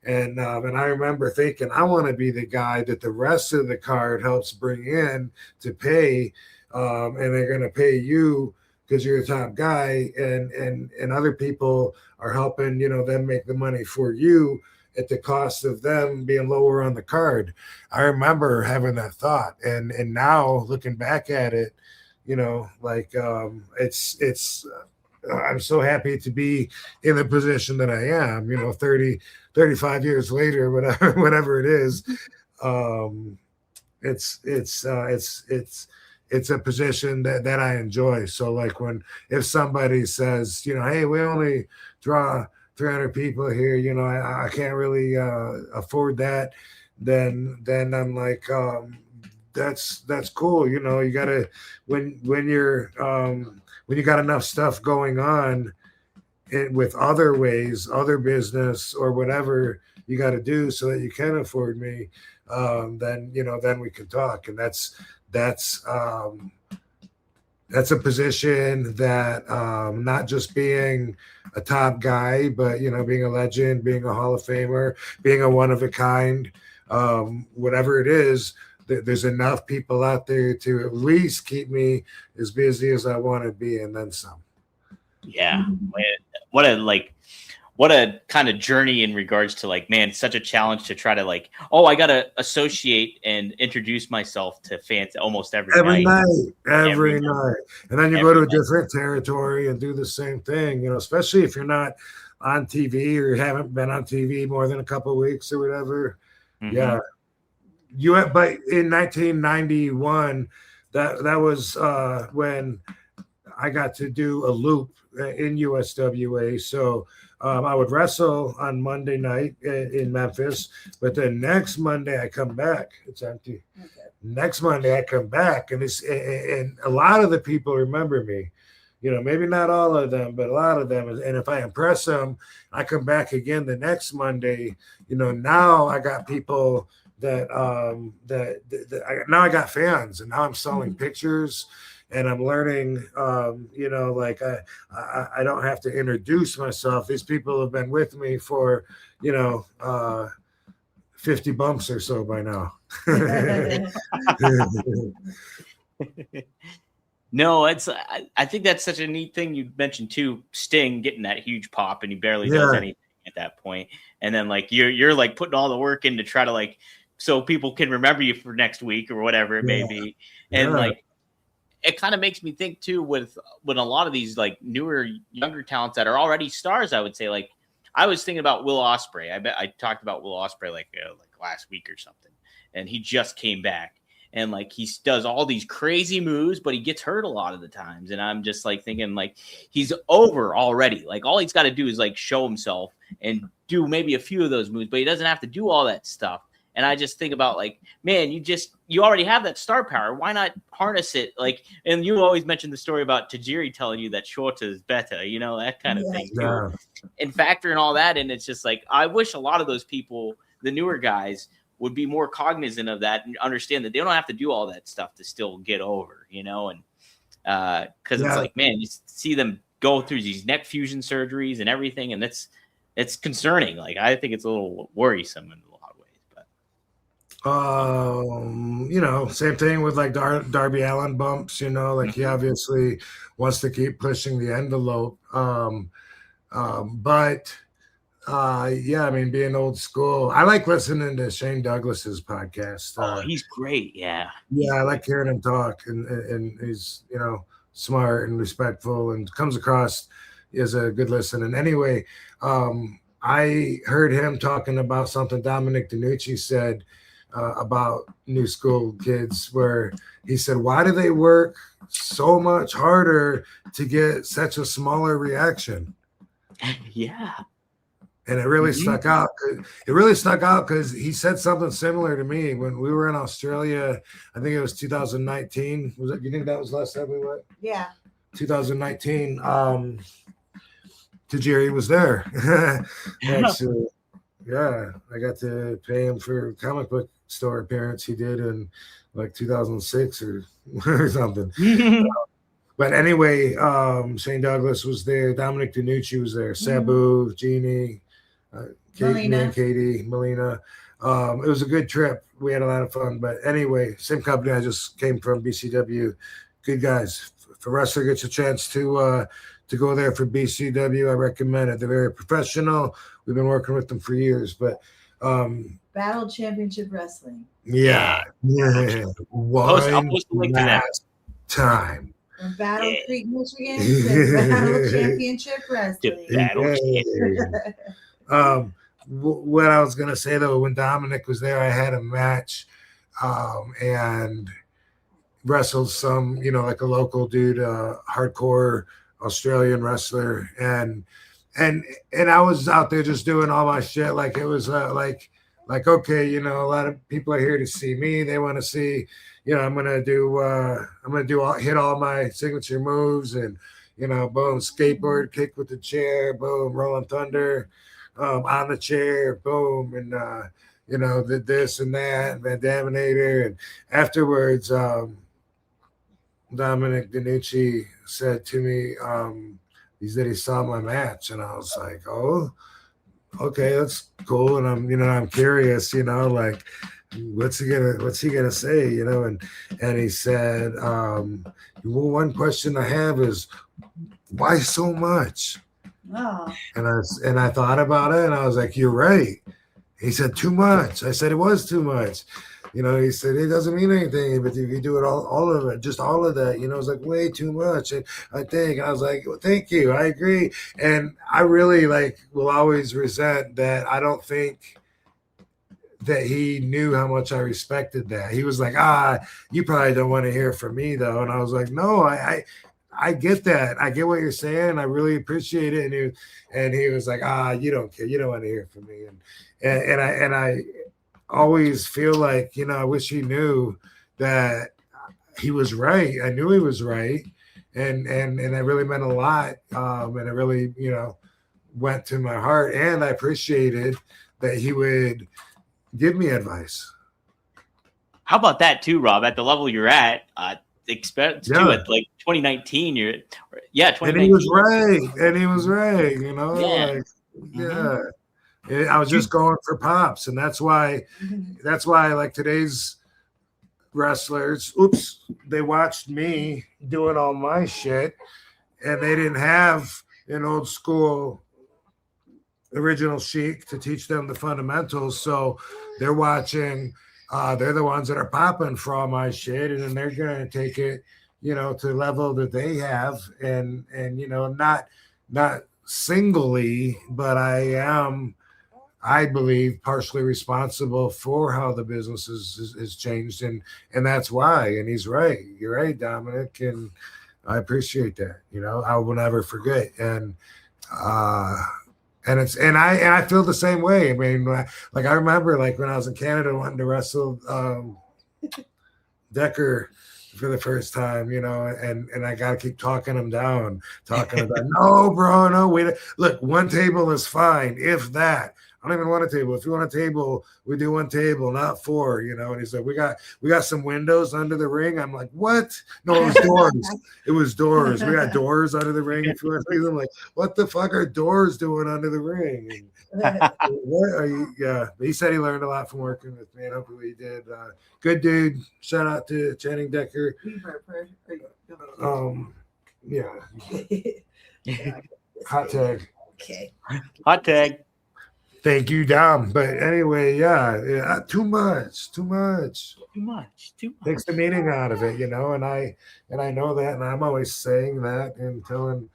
And I remember thinking, I want to be the guy that the rest of the card helps bring in to pay, and they're going to pay you because you're a top guy, and other people are helping, them make the money for you at the cost of them being lower on the card. I remember having that thought, and now looking back at it, it's I'm so happy to be in the position that I am, 35 years later, whatever it is. It's a position that I enjoy. So like if somebody says, hey, we only draw 300 people here, I can't really afford that, then I'm like, that's cool. You gotta, when you got enough stuff going on with other ways, other business or whatever you got to do so that you can afford me, then we can talk. And that's a position that not just being a top guy, but being a legend, being a Hall of Famer, being a one of a kind, whatever it is, there's enough people out there to at least keep me as busy as I want to be, and then some. Yeah, what a kind of journey in regards to such a challenge to try to I gotta associate and introduce myself to fans almost every night, and then you go to a different territory and do the same thing, especially if you're not on TV or you haven't been on TV more than a couple of weeks or whatever. Yeah, but in 1991, that was when I got to do a loop in USWA. So I would wrestle on Monday night in Memphis, but then next Monday I come back. It's empty. Okay. Next Monday I come back, and and a lot of the people remember me. Maybe not all of them, but a lot of them. And if I impress them, I come back again the next Monday. Now I got people that now I got fans, and now I'm selling pictures. And I'm learning, I don't have to introduce myself. These people have been with me for, 50 bumps or so by now. No, I think that's such a neat thing you mentioned too. Sting getting that huge pop, and he barely does anything at that point. And then you're putting all the work in to try to so people can remember you for next week or whatever it may be. And it kind of makes me think too with a lot of these newer, younger talents that are already stars. I would say I was thinking about Will Ospreay. I talked about Will Ospreay last week or something, and he just came back and he does all these crazy moves, but he gets hurt a lot of the times. And I'm just thinking he's over already. All he's got to do is show himself and do maybe a few of those moves, but he doesn't have to do all that stuff. And I just think about man, you already have that star power. Why not harness it? And you always mention the story about Tajiri telling you that short is better, that kind of thing too. And factoring all that in, it's just I wish a lot of those people, the newer guys, would be more cognizant of that and understand that they don't have to do all that stuff to still get over, and because it's man, you see them go through these neck fusion surgeries and everything, and it's concerning. I think it's a little worrisome. Same thing with Darby Allin bumps, he obviously wants to keep pushing the envelope. Being old school, I like listening to Shane Douglas's podcast. He's great. Yeah, I like hearing him talk, and he's smart and respectful and comes across as a good listen. And anyway, I heard him talking about something Dominic DeNucci said about new school kids, where he said, why do they work so much harder to get such a smaller reaction? Yeah. And it really stuck out. It really stuck out because he said something similar to me when we were in Australia. I think it was 2019. You think that was last time we went? Yeah. 2019. Tajiri was there. Actually, yeah, I got to pay him for a comic book store appearance he did in like 2006 or something. But anyway, Shane Douglas was there. Dominic DeNucci was there. Sabu, Jeannie, me and Katie, Melina. It was a good trip. We had a lot of fun. But anyway, same company I just came from, BCW. Good guys. If a wrestler gets a chance to go there for BCW, I recommend it. They're very professional. We've been working with them for years. But Battle Championship Wrestling. Yeah. One last time. From Battle Creek, Michigan to Battle Championship Wrestling. What I was gonna say though, when Dominic was there, I had a match and wrestled some, like a local dude, hardcore Australian wrestler, and I was out there just doing all my shit. Like it was like okay, a lot of people are here to see me. They want to see. I'm gonna hit all my signature moves and boom, skateboard kick with the chair, boom, rolling thunder, on the chair, boom, and did this and that, and Van Daminator. And afterwards, Dominic DeNucci said to me, he said he saw my match, and I was like, oh, okay, that's cool. And I'm curious, like, what's he gonna say, and he said, one question I have is why so much? Oh. And I thought about it and I was like, you're right. He said too much. I said it was too much. He said it doesn't mean anything, but if you do it all of it, just all of that, it's like way too much. And I was like, well, thank you, I agree. And I really will always resent that. I don't think that he knew how much I respected that. He was like, you probably don't want to hear from me though. And I was like, no, I get that. I get what you're saying. I really appreciate it. And he was like, you don't care. You don't want to hear from me. And I always feel like, I wish he knew that he was right. I knew he was right. And that really meant a lot. And it really, went to my heart. And I appreciated that he would give me advice. How about that too, Rob? At the level you're at, expect to it like 2019. 2019. And he was right. I was just going for pops, and that's why like today's wrestlers. They watched me doing all my shit, and they didn't have an old school original Sheik to teach them the fundamentals. So they're watching, they're the ones that are popping for all my shit, and then they're gonna take it, to the level that they have, and not singly, but I believe partially responsible for how the business is changed, and that's why. And he's right. You're right, Dominic, and I appreciate that. I will never forget. And I feel the same way. I mean, I remember when I was in Canada wanting to wrestle Decker for the first time, and I gotta keep talking him down, no, bro, no, wait, look, one table is fine, if that. I don't even want a table. If you want a table, we do one table, not four, And he's like, we got some windows under the ring. I'm like, what? No, it was doors. It was doors. We got doors under the ring. If you want to see them, like, what the fuck are doors doing under the ring? What are you? Yeah, but he said he learned a lot from working with me, and hopefully he did. Good dude. Shout out to Channing Decker. Yeah. Hot tag. Okay. Hot tag. Thank you, Dom. But anyway, yeah, too much. Takes the meaning out of it, and I know that, and I'm always saying that and telling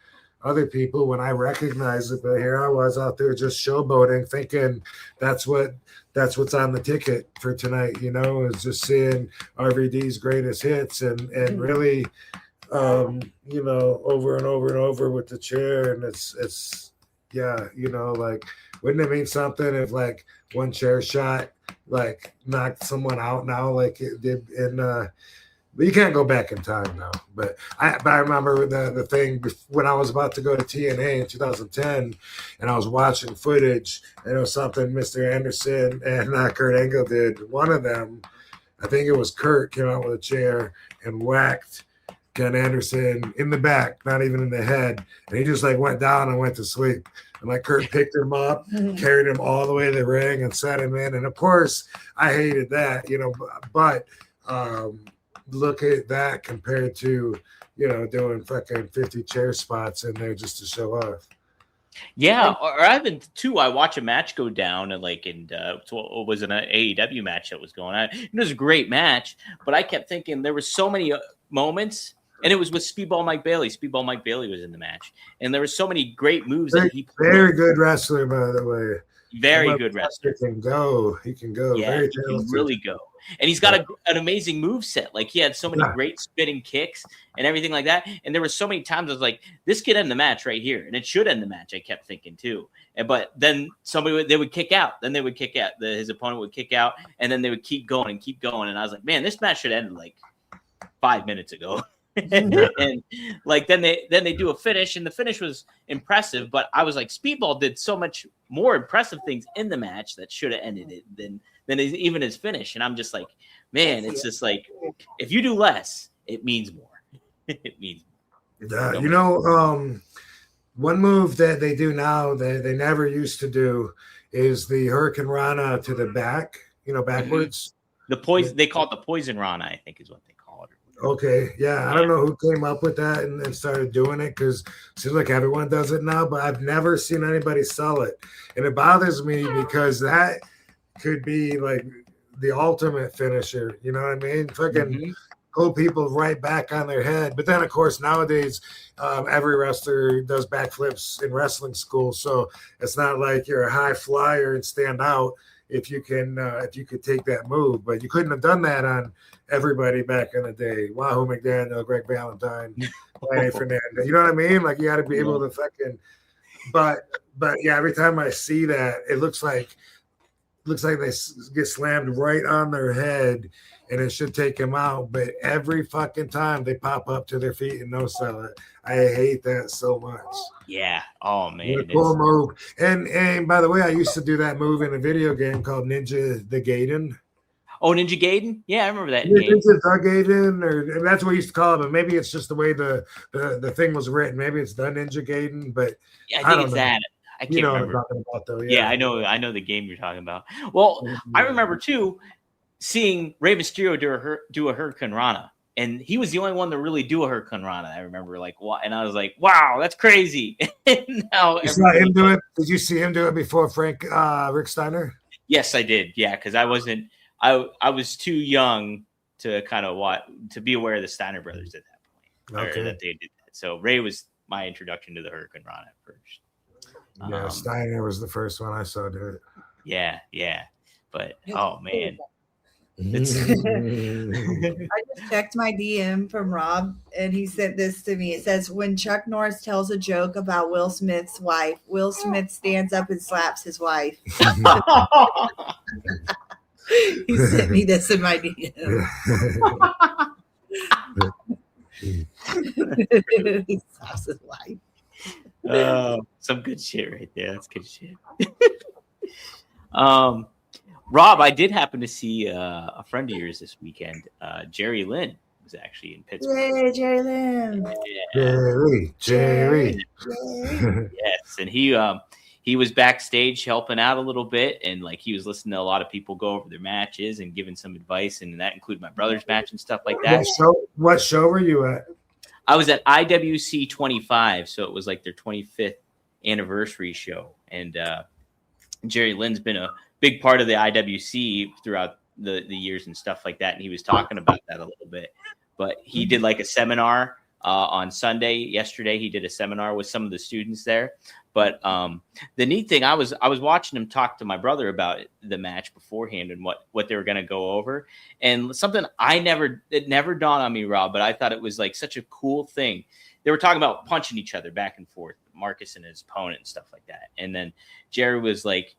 other people when I recognize it. But here I was out there just showboating, thinking that's what's on the ticket for tonight, is just seeing RVD's greatest hits and really, over and over and over with the chair, and it's wouldn't it mean something if one chair shot knocked someone out now like it did in But you can't go back in time now. But I remember the thing when I was about to go to TNA in 2010, and I was watching footage, and it was something Mr. Anderson and Kurt Angle did. One of them, I think it was Kurt, came out with a chair and whacked Ken Anderson in the back, not even in the head, and he just like went down and went to sleep. And like Kurt picked him up, carried him all the way to the ring, and set him in. And of course, I hated that, but. Look at that compared to, doing fucking 50 chair spots in there just to show off. Yeah, or I've been too. I watch a match go down and it was an AEW match that was going on. It was a great match, but I kept thinking there were so many moments, and it was with Speedball Mike Bailey. Speedball Mike Bailey was in the match, and there were so many great moves that he played. Very good wrestler, by the way. Very good wrestler. He can go. Yeah, very he can really go. And he's got an amazing moveset. Like he had so many great spinning kicks and everything like that. And there were so many times I was like, this could end the match right here. And it should end the match, I kept thinking too. But then they would kick out. Then they would kick out. His opponent would kick out. And then they would keep going and keep going. And I was like, man, this match should end like 5 minutes ago. And like then they do a finish, and the finish was impressive, but I was like, Speedball did so much more impressive things in the match that should have ended it than even his finish. And I'm just like, man, it's just like if you do less, it means more. It means more. One move that they do now that they never used to do is the Hurricane Rana to the back, backwards. The poison, they call it the Poison Rana, I think is what they call it. Okay, yeah, I don't know who came up with that and started doing it, because it seems like everyone does it now, but I've never seen anybody sell it, and it bothers me because that could be like the ultimate finisher. You know what I mean? Fucking pull people right back on their head. But then, of course, nowadays every wrestler does backflips in wrestling school, so it's not like you're a high flyer and stand out if you could take that move. But you couldn't have done that on everybody back in the day. Wahoo McDaniel, Greg Valentine, Lenny Fernandez. You know what I mean? Like you got to be able to fucking. But yeah, every time I see that, it looks like they get slammed right on their head, and it should take them out. But every fucking time they pop up to their feet and no sell it. I hate that so much. Yeah. Oh man. Cool move. And by the way, I used to do that move in a video game called Ninja the Gaiden. Oh, Ninja Gaiden? Yeah, I remember that. Ninja the Gaiden, or that's what we used to call it, but maybe it's just the way the thing was written. Maybe it's the Ninja Gaiden, but yeah, I think it's that. I can't remember. What I'm talking about, though. Yeah, I know the game you're talking about. Well, I remember too seeing Rey Mysterio do a Hurricane Rana, and he was the only one to really do a Hurricane Rana. I remember and I was like, wow, that's crazy. And now you saw him do it. Did you see him do it before Rick Steiner? Yes, I did. Yeah, because I was too young to kind of to be aware of the Steiner brothers at that point, or that they did that. So Ray was my introduction to the Hurricane Rana at first. Yeah, Steiner was the first one I saw do it. Yeah. But oh man. I just checked my DM from Rob, and he sent this to me. It says, when Chuck Norris tells a joke about Will Smith's wife, Will Smith stands up and slaps his wife. He sent me this in my DM. He slaps his wife. Some good shit right there. That's good shit. Rob, I did happen to see a friend of yours this weekend. Jerry Lynn was actually in Pittsburgh. Yay, Jerry Lynn. Yeah. Jerry. Yes, and he was backstage helping out a little bit, and like he was listening to a lot of people go over their matches and giving some advice, and that included my brother's match and stuff like that. What show were you at? I was at IWC 25, so it was like their 25th anniversary show, and Jerry Lynn's been a big part of the IWC throughout the years and stuff like that, and he was talking about that a little bit. But he did like a seminar on Sunday. Yesterday, he did a seminar with some of the students there. But the neat thing, I was watching him talk to my brother about the match beforehand and what they were going to go over. And something it never dawned on me, Rob, but I thought it was like such a cool thing. They were talking about punching each other back and forth, Marcus and his opponent and stuff like that. And then Jerry was like,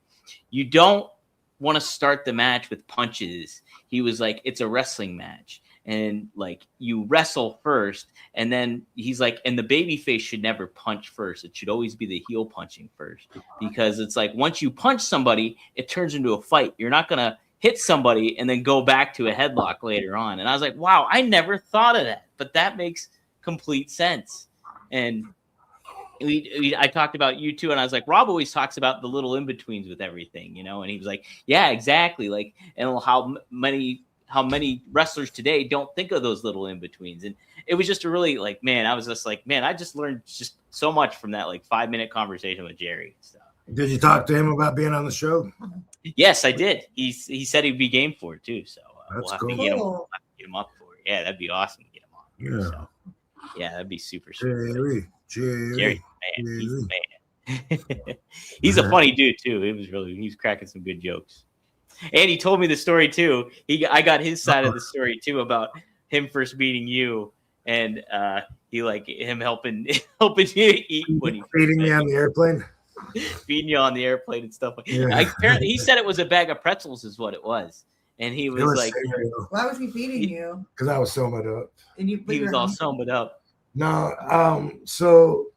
you don't want to start the match with punches. He was like, it's a wrestling match. and like you wrestle first, and then he's like, and the baby face should never punch first. It should always be the heel punching first, because it's like once you punch somebody, it turns into a fight. You're not gonna hit somebody and then go back to a headlock later on. And I was like, wow, I never thought of that, but that makes complete sense. And I talked about you too, and I was like, Rob always talks about the little in-betweens with everything, and he was like, yeah, exactly, like, and how many wrestlers today don't think of those little in-betweens. And it was just a really, like, man, I was just like, man, I just learned just so much from that, like, 5-minute conversation with Jerry. So, did you talk to him about being on the show? Yes, I did. He said he'd be game for it too, so that's we'll cool. Get him up for it. Yeah, that'd be awesome to get him on. Yeah. So, yeah, that'd be super. Jerry, man, he's the man. He's a funny dude too. He's cracking some good jokes. And he told me the story too. I got his side of the story too about him first meeting you, and he like him helping you eat when he feeding me on the airplane. Feeding you on the airplane and stuff. Apparently, he said it was a bag of pretzels, is what it was. And he was like, cereal. Why was he feeding you? Because I was sewing up. And he was all sewn up. No, so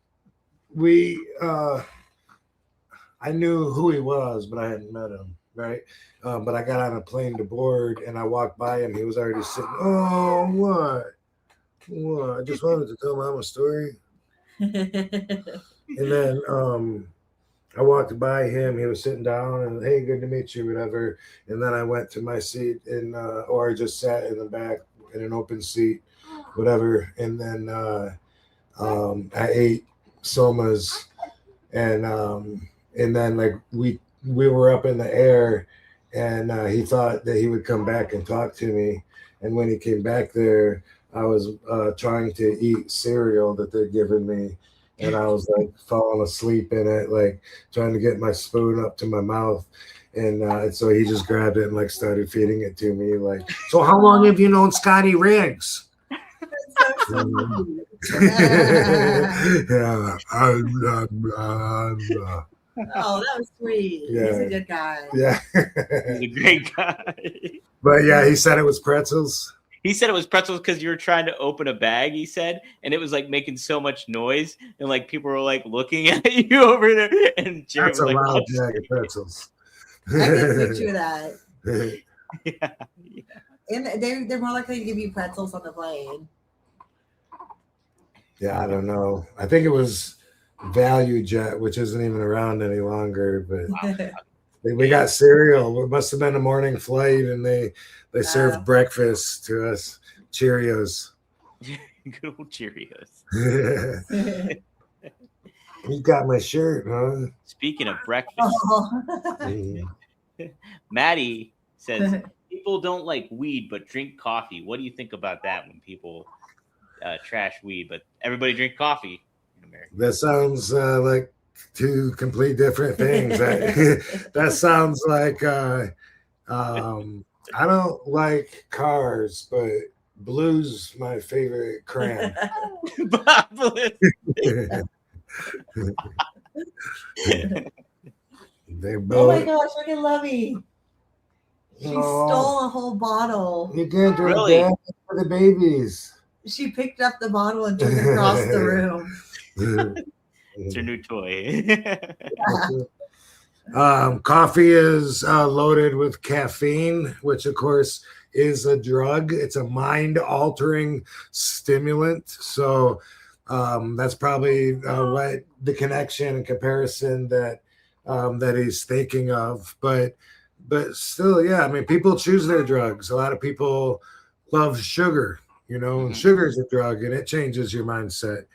we, I knew who he was, but I hadn't met him, right? But I got on a plane to board, and I walked by him. He was already sitting. Oh, what? I just wanted to tell Mom a story. And then I walked by him. He was sitting down, and hey, good to meet you, whatever. And then I went to my seat, or I just sat in the back in an open seat, whatever. And then I ate somas, and then like we were up in the air, and he thought that he would come back and talk to me. And when he came back there, I was trying to eat cereal that they'd given me. And I was like falling asleep in it, like trying to get my spoon up to my mouth. And so he just grabbed it and like started feeding it to me. Like, so how long have you known Scotty Riggs? So yeah. Oh, that was sweet. Yeah. He's a good guy. Yeah. He's a great guy. But yeah, he said it was pretzels. He said it was pretzels because you were trying to open a bag, he said, and it was like making so much noise, and like people were like looking at you over there. And Jerry That's was a like, loud bag of pretzels. I can picture that. yeah. And they're more likely to give you pretzels on the plane. Yeah, I don't know. I think it was Value Jet, which isn't even around any longer, but we got cereal. It must have been a morning flight, and they served breakfast to us. Cheerios. Good old Cheerios. You got my shirt, huh? Speaking of breakfast, Maddie says people don't like weed but drink coffee. What do you think about that when people trash weed, but everybody drink coffee in America? That sounds like two complete different things. That sounds like I don't like cars, but blue's my favorite crayon. They both. Oh my gosh, look at Lovey. She stole a whole bottle. You can't do Really? that for the babies. She picked up the bottle and took it across the room. It's her new toy. Coffee is loaded with caffeine, which of course is a drug. It's a mind-altering stimulant. So that's probably what the connection and comparison that he's thinking of. But still, yeah, I mean, people choose their drugs. A lot of people love sugar, and sugar is a drug, and it changes your mindset.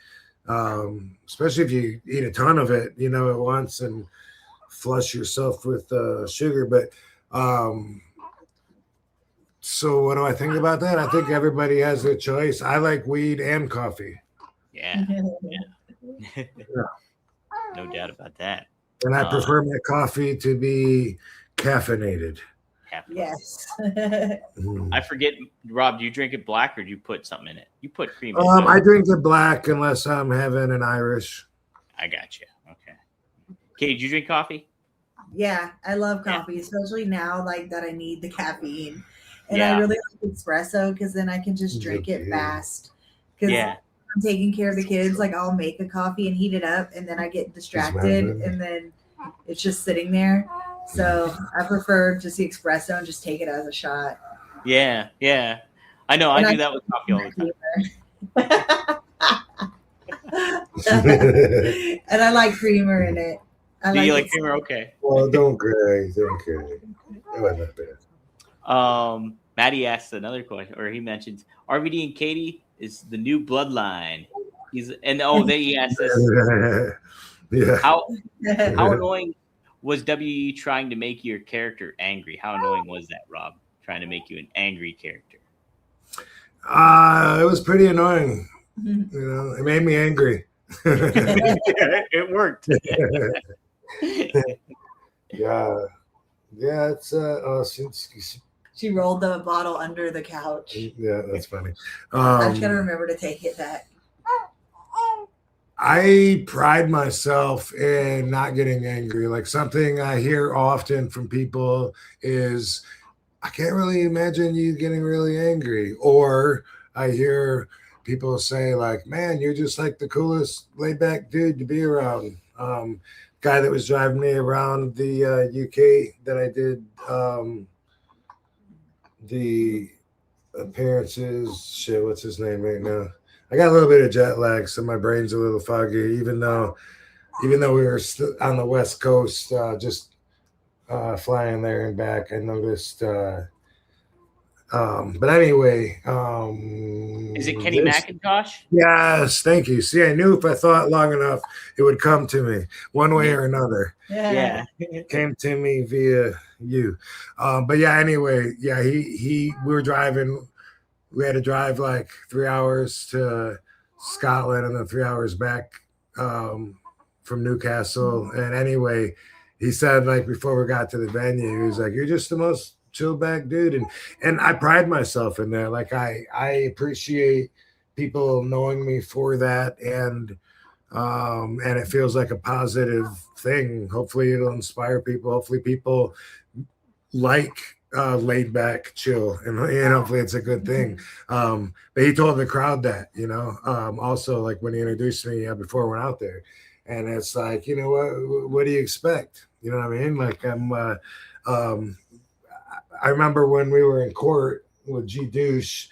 Especially if you eat a ton of it, at once and flush yourself with sugar. But so what do I think about that? I think everybody has their choice. I like weed and coffee. Yeah. No doubt about that. And I prefer my coffee to be caffeinated. Yes. I forget, Rob, do you drink it black or do you put something in it? You put cream in it. I drink it black unless I'm having an Irish. I got you. Okay. Kate, do you drink coffee? Yeah, I love coffee, especially now like that I need the caffeine. And I really like espresso because then I can just drink it fast. Because I'm taking care of the kids. Like I'll make a coffee and heat it up, and then I get distracted, and then it's just sitting there. So I prefer just the espresso and just take it as a shot. Yeah, yeah. I know. I do that with coffee all the time. And I like creamer in it. Do you like creamer? Okay. Well, don't cry. It wasn't that bad. Maddie asked another question, or he mentions RVD and Katie is the new bloodline. Then he asked this. Yeah. How annoying was WE trying to make your character angry? How annoying was that, Rob? Trying to make you an angry character. It was pretty annoying. You know, it made me angry. It worked. Yeah. It's she rolled the bottle under the couch. Yeah, that's funny. I just gotta remember to take it back. I pride myself in not getting angry. Like something I hear often from people is, I can't really imagine you getting really angry. Or I hear people say like, man, you're just like the coolest laid back dude to be around. Guy that was driving me around the UK that I did the appearances. Shit, what's his name right now? I got a little bit of jet lag, so my brain's a little foggy. Even though we were still on the West Coast, just flying there and back, I noticed. But anyway, is it Kenny McIntosh? Yes, thank you. See, I knew if I thought long enough, it would come to me one way or another. Yeah, it came to me via you. But yeah, anyway, yeah, we were driving. We had to drive like 3 hours to Scotland and then 3 hours back from Newcastle. And anyway, he said like before we got to the venue, he was like, "You're just the most chill back dude," and I pride myself in that. Like I appreciate people knowing me for that, and it feels like a positive thing. Hopefully it'll inspire people. Hopefully people like laid back, chill, and hopefully it's a good thing. But he told the crowd that, also like when he introduced me before we went out there, and it's like, you know what do you expect? You know what I mean? Like I remember when we were in court with G Douche,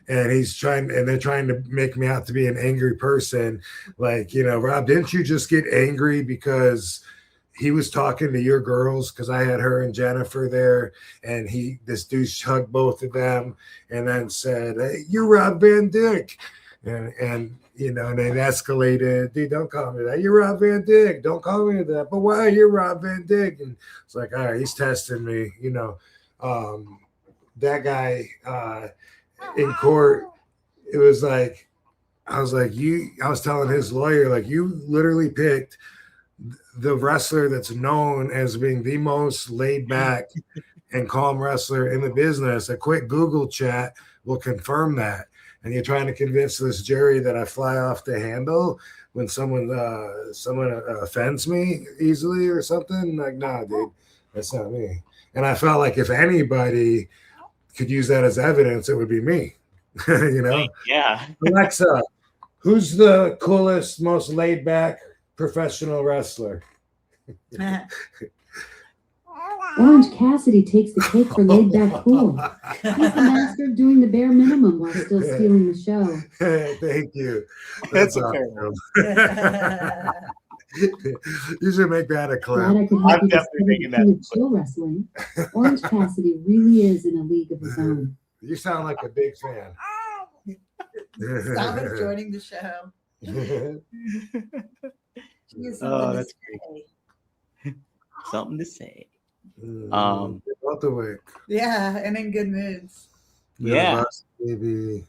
and they're trying to make me out to be an angry person. Like, Rob, didn't you just get angry because he was talking to your girls? Because I had her and Jennifer there, and this douche hugged both of them and then said, "Hey, you're Rob Van Dyck." And and it escalated. "Dude, don't call me that. You're Rob Van Dyck. Don't call me that." "But why? You're Rob Van Dyck." And it's like, all right, he's testing me, that guy in court, it was like, I was telling his lawyer, like, you literally picked the wrestler that's known as being the most laid back and calm wrestler in the business. A quick Google chat will confirm that. And you're trying to convince this jury that I fly off the handle when someone offends me easily or something. Like, nah, dude, that's not me. And I felt like if anybody could use that as evidence, it would be me. Yeah. Alexa, who's the coolest, most laid back professional wrestler? Orange Cassidy takes the cake for laid back cool. He's the master of doing the bare minimum while still stealing the show. Thank you. That's awesome. You should make that a clip. I'm definitely making that. Chill wrestling. Orange Cassidy really is in a league of his own. You sound like a big fan. Stop joining the show. Oh, that's great. Something to say. Yeah, and in good moods. Yeah. Maybe.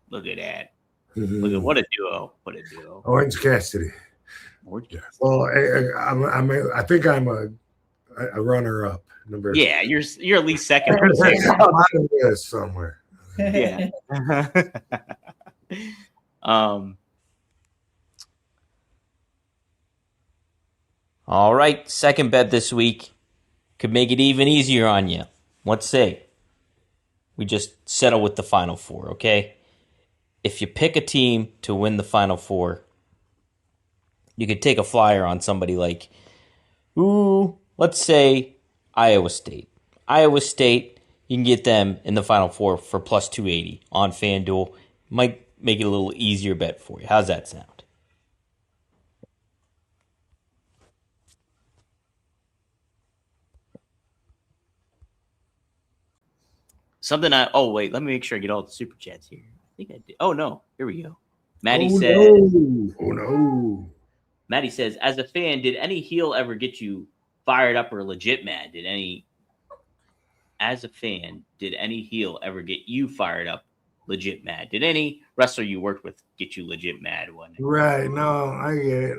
Look at that. Look at what a duo. What a duo. Orange Cassidy. Well, I think I'm a runner up. Yeah, you're at least second. Somewhere. Yeah. All right, second bet this week could make it even easier on you. Let's see. we just settle with the Final Four, okay? If you pick a team to win the Final Four, you could take a flyer on somebody like, let's say Iowa State. Iowa State, you can get them in the Final Four for plus 280 on FanDuel. Might make it a little easier bet for you. How's that sound? Something wait, let me make sure I get all the super chats here. I think I did. Oh no, here we go. Maddie Maddie says, as a fan, did any heel ever get you fired up or legit mad? As a fan, did any heel ever get you fired up, legit mad? Did any wrestler you worked with get you legit mad? Right. No, I get it.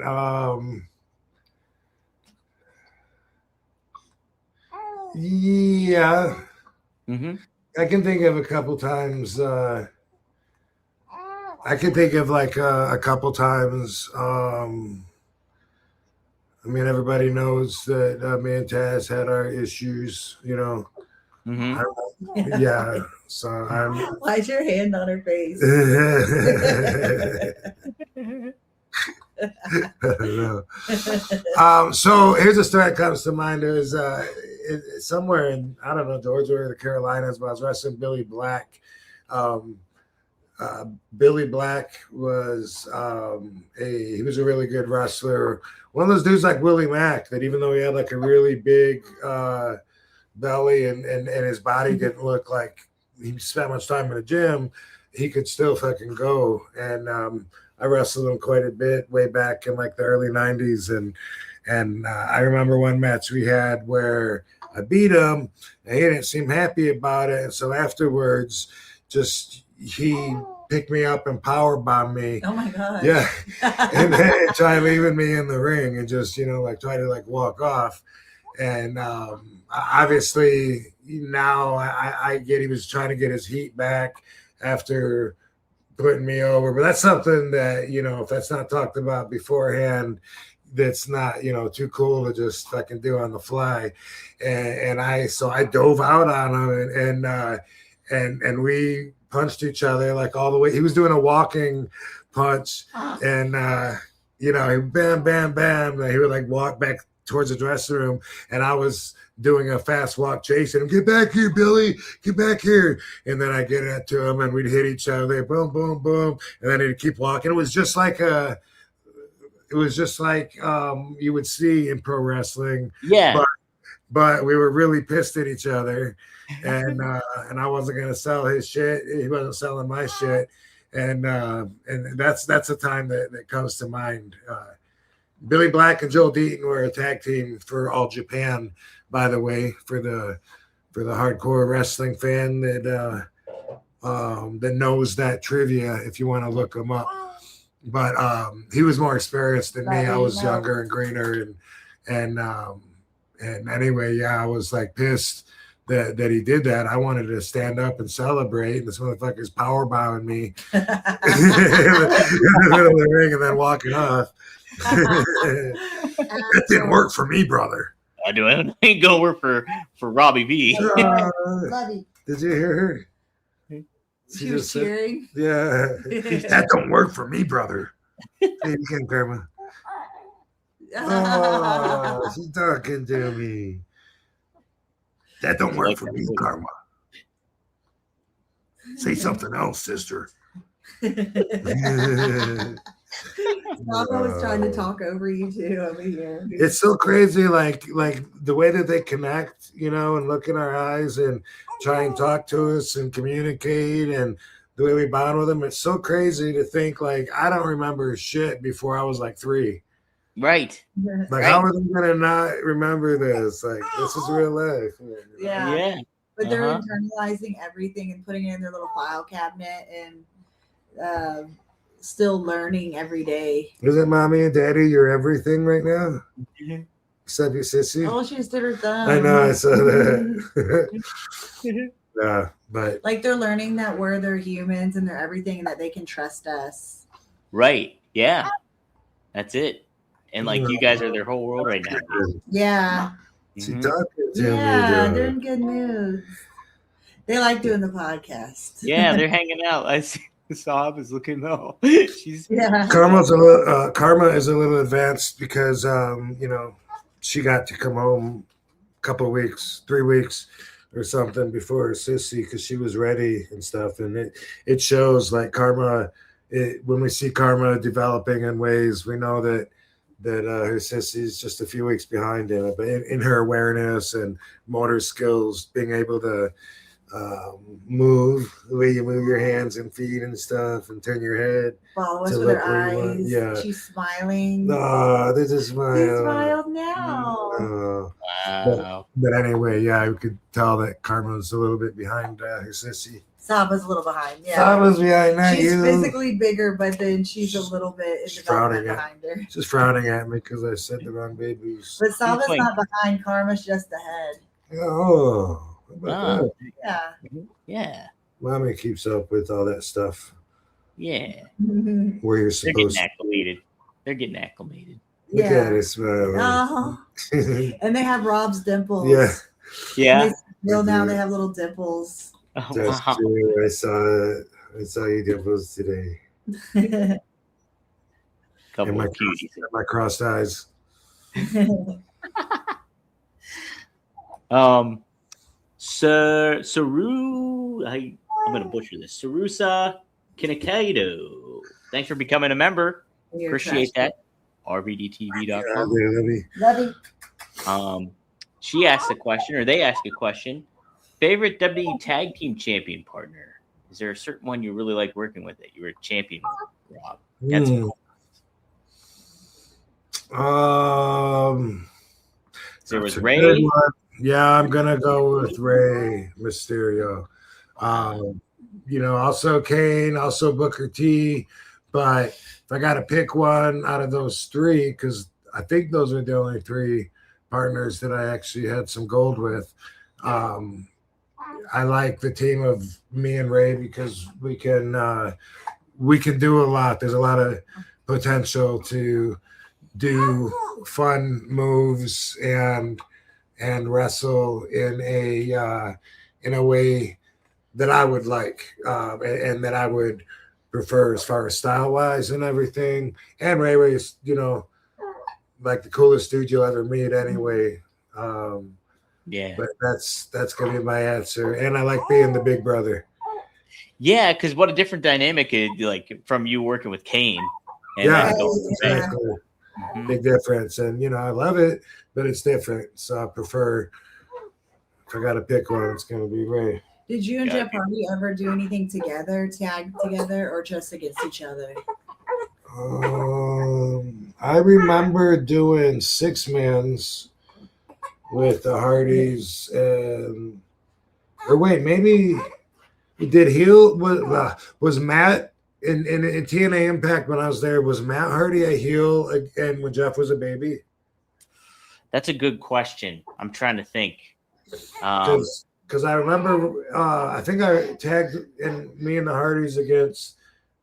Yeah. Mm-hmm. I can think of a couple times. I can think of like a couple times. I mean, everybody knows that me and Taz had our issues, you know. Mm-hmm. Yeah. So I'm. Why's your hand on her face? I don't know. So here's a story that comes to mind. It was somewhere in, I don't know, Georgia or the Carolinas, but I was wrestling Billy Black. Billy Black was he was a really good wrestler. One of those dudes like Willie Mack that even though he had like a really big belly and his body didn't look like he spent much time in the gym, he could still fucking go. And I wrestled him quite a bit way back in like the early 90s. And I remember one match we had where I beat him and he didn't seem happy about it. And so afterwards, he picked me up and power bombed me. Oh my God. Yeah. And then tried leaving me in the ring and just, like try to like walk off. And obviously now I get he was trying to get his heat back after putting me over. But that's something that, if that's not talked about beforehand, that's not, too cool to just fucking do on the fly. And I dove out on him and we punched each other like all the way. He was doing a walking punch and he bam, bam, bam. And he would like walk back towards the dressing room and I was doing a fast walk chasing him. Get back here, Billy, get back here. And then I get it to him and we'd hit each other, boom, boom, boom. And then he'd keep walking. It was just like you would see in pro wrestling. Yeah. But we were really pissed at each other. And I wasn't gonna sell his shit. He wasn't selling my shit. And that's a time that comes to mind. Billy Black and Joel Deaton were a tag team for All Japan, by the way, for the hardcore wrestling fan that knows that trivia if you want to look him up. But he was more experienced than me. I was younger and greener and anyway, yeah, I was like pissed that he did that. I wanted to stand up and celebrate, and this motherfucker's power bombing me in the middle of the ring and then walking off. That didn't work for me, brother. I do. It ain't gonna work for Robbie V. Love you. Did you hear her? She was cheering. Yeah. That don't work for me, brother. Hey, you can, Grandma. Oh, she's talking to me. That don't work for me, Karma. Say something else, sister. Mama was trying to talk over you too over here. It's so crazy, like the way that they connect, and look in our eyes and try and talk to us and communicate, and the way we bond with them. It's so crazy to think like I don't remember shit before I was like 3. Right. Like how are they gonna not remember this? Like this is real life. Yeah. Yeah. But they're internalizing everything and putting it in their little file cabinet and still learning every day. Isn't mommy and daddy your everything right now? Mm-hmm. Except your sissy. Oh, she just did her thumb. I know, I saw that. Yeah, but like they're learning that they're humans and they're everything and that they can trust us. Right. Yeah. That's it. And like you guys are their whole world right now. Yeah. She talking to me. Yeah, they're in good moods. They like doing the podcast. Yeah, they're hanging out. I see Saab is looking though. She's Karma is a little advanced because she got to come home a couple of weeks, 3 weeks or something before her sissy because she was ready and stuff, and it shows like Karma. When we see Karma developing in ways, we know that her sissy's just a few weeks behind in it, but in her awareness and motor skills, being able to move the way you move your hands and feet and stuff, and turn your head. Follow us with her eyes. Yeah, she's smiling. Oh, this is smile. She smiled now. Wow. But anyway, yeah, I could tell that Karma's a little bit behind her sissy. Saba's a little behind. Yeah, Saba's behind that. She's physically bigger, but then she's a little bit in development behind her. She's frowning at me because I said the wrong babies. But Saba's not behind. Karma's just ahead. Oh. Yeah. Mommy keeps up with all that stuff. Yeah. Where you're supposed to. They're getting acclimated. Look at it smile. Oh. And they have Rob's dimples. Yeah. Yeah. Now they have little dimples. Oh, that's true. I saw you dimples today. Couple of cuties. My crossed eyes. Saru, I'm going to butcher this. Sarusa Kinakaido. Thanks for becoming a member. Appreciate that. RVDTV.com. Love you. She asked a question, or they asked a question. Favorite WWE Tag Team Champion partner? Is there a certain one you really like working with that you were a champion with, Rob? That's there was Ray. Yeah, I'm gonna go with Rey Mysterio. Also Kane, also Booker T. But if I got to pick one out of those three, because I think those are the only three partners that I actually had some gold with. I like the team of me and Ray because we can do a lot. There's a lot of potential to do fun moves and wrestle in a way that I would like and that I would prefer as far as style wise and everything. And Ray Ray's, like the coolest dude you'll ever meet anyway. Yeah, but that's gonna be my answer. And I like being the big brother. Yeah, because what a different dynamic is like from you working with Kane. And exactly. Big difference. And I love it, but it's different. So I prefer, if I got to pick one, it's going to be Ray. Did you and Jeff Hardy ever do anything together, tag together, or just against each other? I remember doing 6-mans with the Hardys, or wait, maybe we did heel. Was Matt in TNA Impact when I was there? Was Matt Hardy a heel again when Jeff was a baby? That's a good question. I'm trying to think. Because I remember, I think I tagged in me and the Hardys against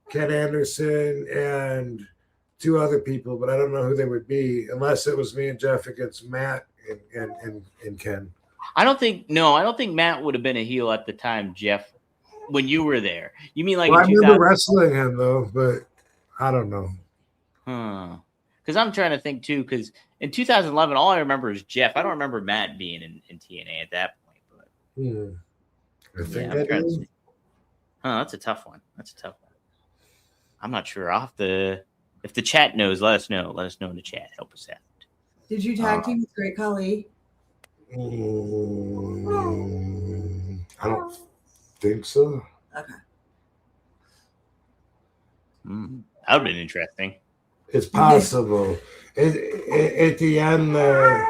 Ken Anderson and 2 other people, but I don't know who they would be unless it was me and Jeff against Matt and Ken. I don't think Matt would have been a heel at the time, Jeff, when you were there. You mean like? Well, I remember wrestling him though, but I don't know. Because I'm trying to think too. Because in 2011, all I remember is Jeff. I don't remember Matt being in TNA at that point. But I think I do. That's a tough one. I'm not sure. I'll have to. If the chat knows, let us know. Let us know in the chat. Help us out. Did you tag team with Great Khali? I don't think so. Okay. That would have been interesting. It's possible. At the end there,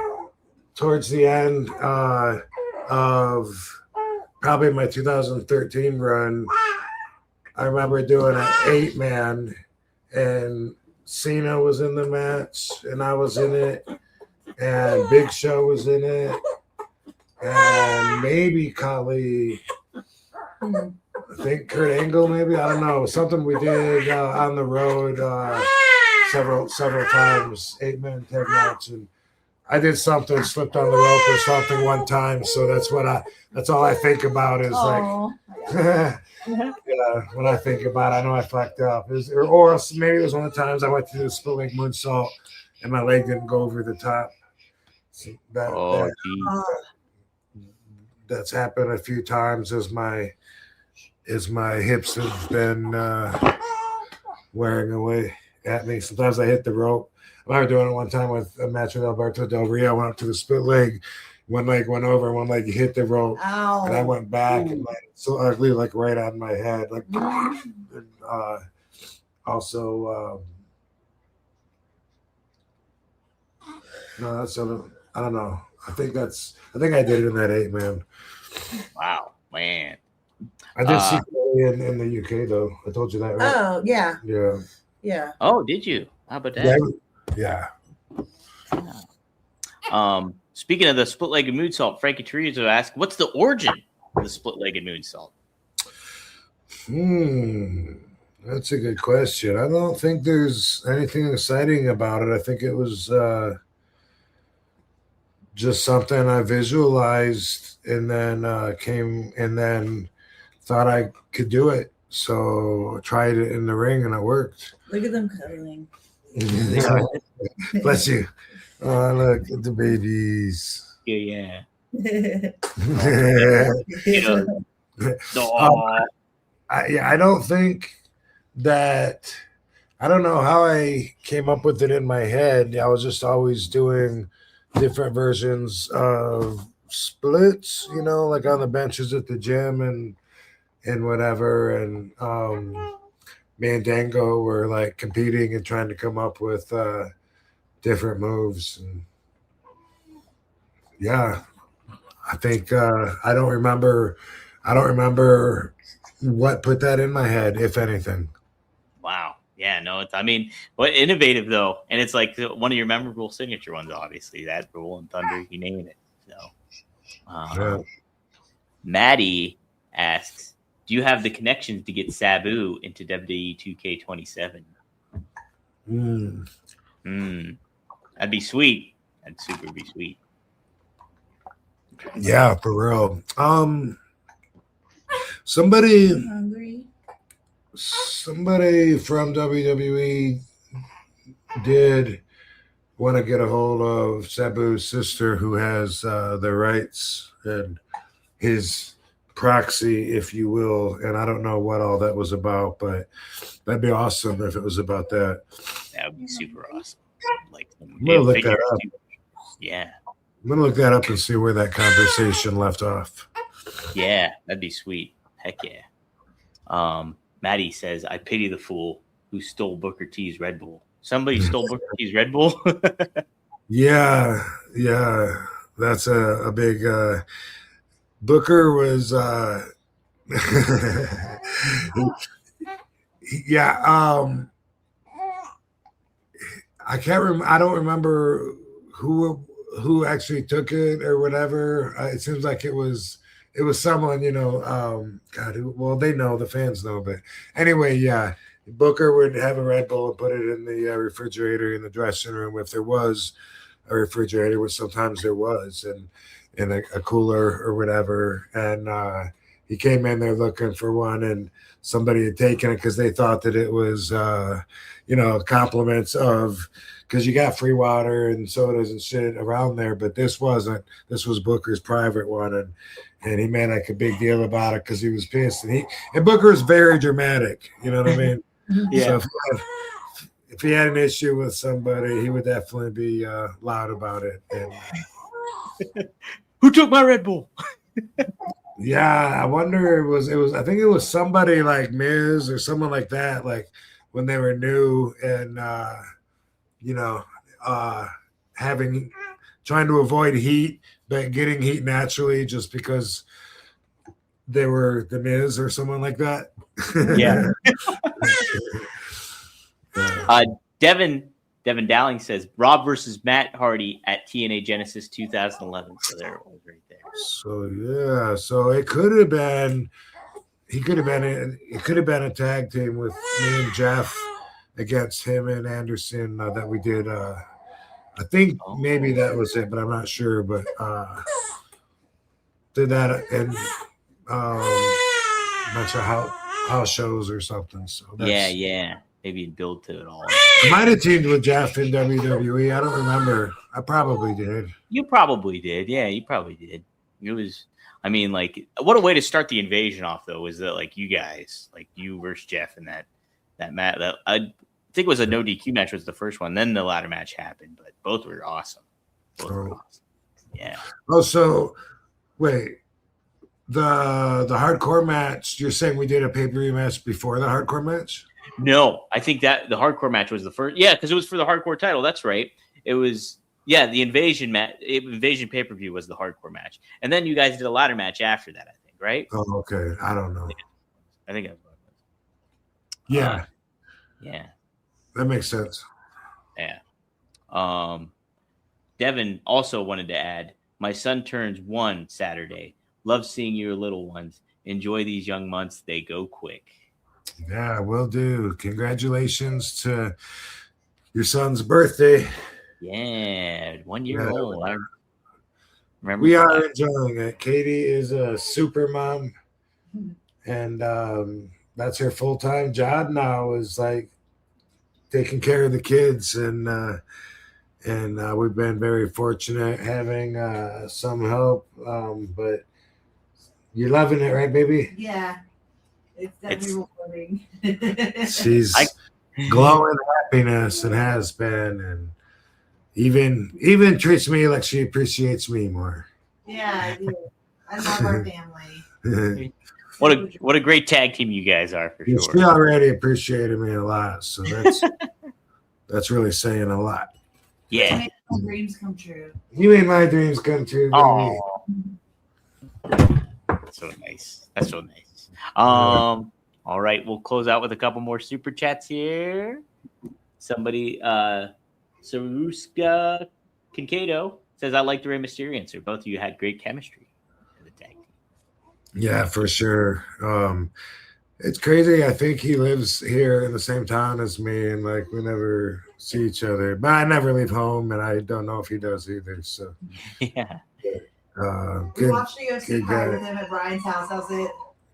towards the end of probably my 2013 run, I remember doing an 8-man, and Cena was in the match, and I was in it, and Big Show was in it, and maybe Khali. I think Kurt Angle, maybe, I don't know, something we did on the road several times, 8-man tag match, and I did something, slipped on the rope or something one time. So that's all I think about is yeah, when I think about it, I know I fucked up. Or maybe it was one of the times I went to the split leg moonsault and my leg didn't go over the top. So that's happened a few times as my hips have been wearing away at me. Sometimes I hit the rope. I remember doing it one time with a match with Alberto Del Rio. I went up to the split leg. One leg went over, one leg hit the rope. Ow. And I went back and so ugly, like right on my head. Like also no, that's I don't know. I think I did it in that 8-man. Wow, man. I did see it in the UK though. I told you that, right? Oh, yeah. Yeah. Yeah. Oh, did you? How about that? Yeah. Speaking of the split-legged moonsault, Frankie Torres asked, "What's the origin of the split-legged moonsault?" That's a good question. I don't think there's anything exciting about it. I think it was just something I visualized and then thought I could do it. So I tried it in the ring and it worked. Look at them cuddling. Bless you. Oh, look at the babies. Yeah. I don't think that. I don't know how I came up with it in my head. I was just always doing different versions of splits, like on the benches at the gym and whatever. And me and Dango were like competing and trying to come up with different moves. And yeah, I think I don't remember what put that in my head, if anything. Wow. Yeah, no, what innovative though, and it's like one of your memorable signature ones, obviously. That Rolling Thunder, you name it. So, Maddie asks, "Do you have the connections to get Sabu into WWE 2K27?" That'd be sweet. That'd super be sweet. Yeah, for real. Somebody from WWE did want to get a hold of Sabu's sister, who has the rights and his proxy, if you will. And I don't know what all that was about, but that'd be awesome if it was about that. That would be super awesome. Like, I'm gonna look that up. Yeah, I'm gonna look that up and see where that conversation left off. Yeah, that'd be sweet. Heck yeah. Maddie says, "I pity the fool who stole Booker T's Red Bull." Somebody stole Booker T's Red Bull. Yeah, that's a big. Booker was. Yeah. I can't remember. I don't remember who actually took it or whatever. It seems like it was someone, God, they know, the fans know, but anyway, yeah, Booker would have a Red Bull and put it in the refrigerator in the dressing room, if there was a refrigerator, which sometimes there was, and in a cooler or whatever. And he came in there looking for one, and somebody had taken it because they thought that it was, compliments of, because you got free water and sodas and shit around there, but this wasn't. This was Booker's private one, and he made like a big deal about it because he was pissed. And Booker is very dramatic, you know what I mean? Yeah. So if he had an issue with somebody, he would definitely be loud about it. And, who took my Red Bull? Yeah, I wonder it was. I think it was somebody like Miz or someone like that, like when they were new and trying to avoid heat, but getting heat naturally just because they were the Miz or someone like that. Yeah. Devin Dowling says Rob versus Matt Hardy at TNA Genesis 2011. So there it was right there. So yeah, so it could have been. It could have been a tag team with me and Jeff against him and Anderson that we did I think maybe that was it, but I'm not sure. But did that and a bunch of house shows or something. So yeah. Maybe you'd build to it all. I might have teamed with Jeff in WWE. I don't remember. I probably did. You probably did. Yeah, you probably did. It was. I mean, like, what a way to start the invasion off, though, is that like you guys, like you versus Jeff, in that match. I think it was a no DQ match was the first one. Then the ladder match happened, but both were awesome. Both were awesome. Yeah. Oh, so wait, the hardcore match. You're saying we did a pay-per-view match before the hardcore match? No, I think that the hardcore match was the first. Yeah, because it was for the hardcore title. That's right. It was. Yeah, the invasion pay-per-view was the hardcore match, and then you guys did a ladder match after that. I think, right? Oh, okay. I don't know. I think that's what it was. Yeah. Yeah. That makes sense. Yeah. Devin also wanted to add, my son turns 1 Saturday. Love seeing your little ones. Enjoy these young months. They go quick. Yeah, will do. Congratulations to your son's birthday. Yeah, 1 year old. I remember we are enjoying it. Katie is a super mom, and that's her full-time job now, is like taking care of the kids, and we've been very fortunate having some help. But you're loving it, right, baby? Yeah, it's definitely rewarding. She's glowing happiness and has been, and even treats me like she appreciates me more. Yeah, I do. I love our family. What a great tag team you guys are, for sure. She already appreciated me a lot, so that's really saying a lot. Yeah. You made my dreams come true. You made my dreams come true, baby. Oh, that's so nice. That's so nice. All right, we'll close out with a couple more super chats here. Somebody, Saruska Kinkado says, I like the Rey Mysterio, so both of you had great chemistry in the tag team. Yeah, for sure. It's crazy. I think he lives here in the same town as me, and like we never see each other. But I never leave home, and I don't know if he does either. So yeah. We watched the UFC fight with him at Brian's house. How's it?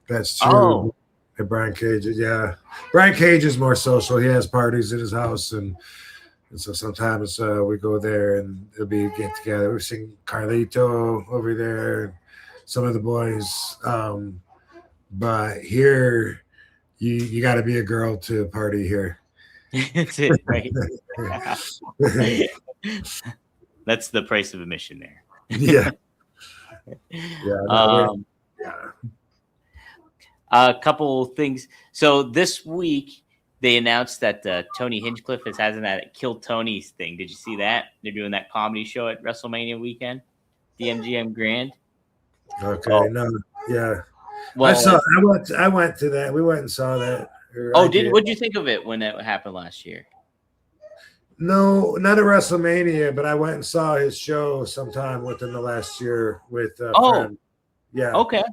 That's true. Oh. At Brian Cage, yeah. Brian Cage is more social. He has parties at his house, and so sometimes we go there and it'll be get together. We're seeing Carlito over there, and some of the boys. But here, you got to be a girl to party here. That's it, right? That's the price of admission there. Yeah. Yeah. A couple things. So this week they announced that Tony Hinchcliffe hasn't that Kill Tony's thing. Did you see that? They're doing that comedy show at WrestleMania weekend, the MGM Grand. Okay. No. Yeah. Well, I went to that. We went and saw that. What'd you think of it when it happened last year? No, not at WrestleMania, but I went and saw his show sometime within the last year with a friend. Yeah. Okay.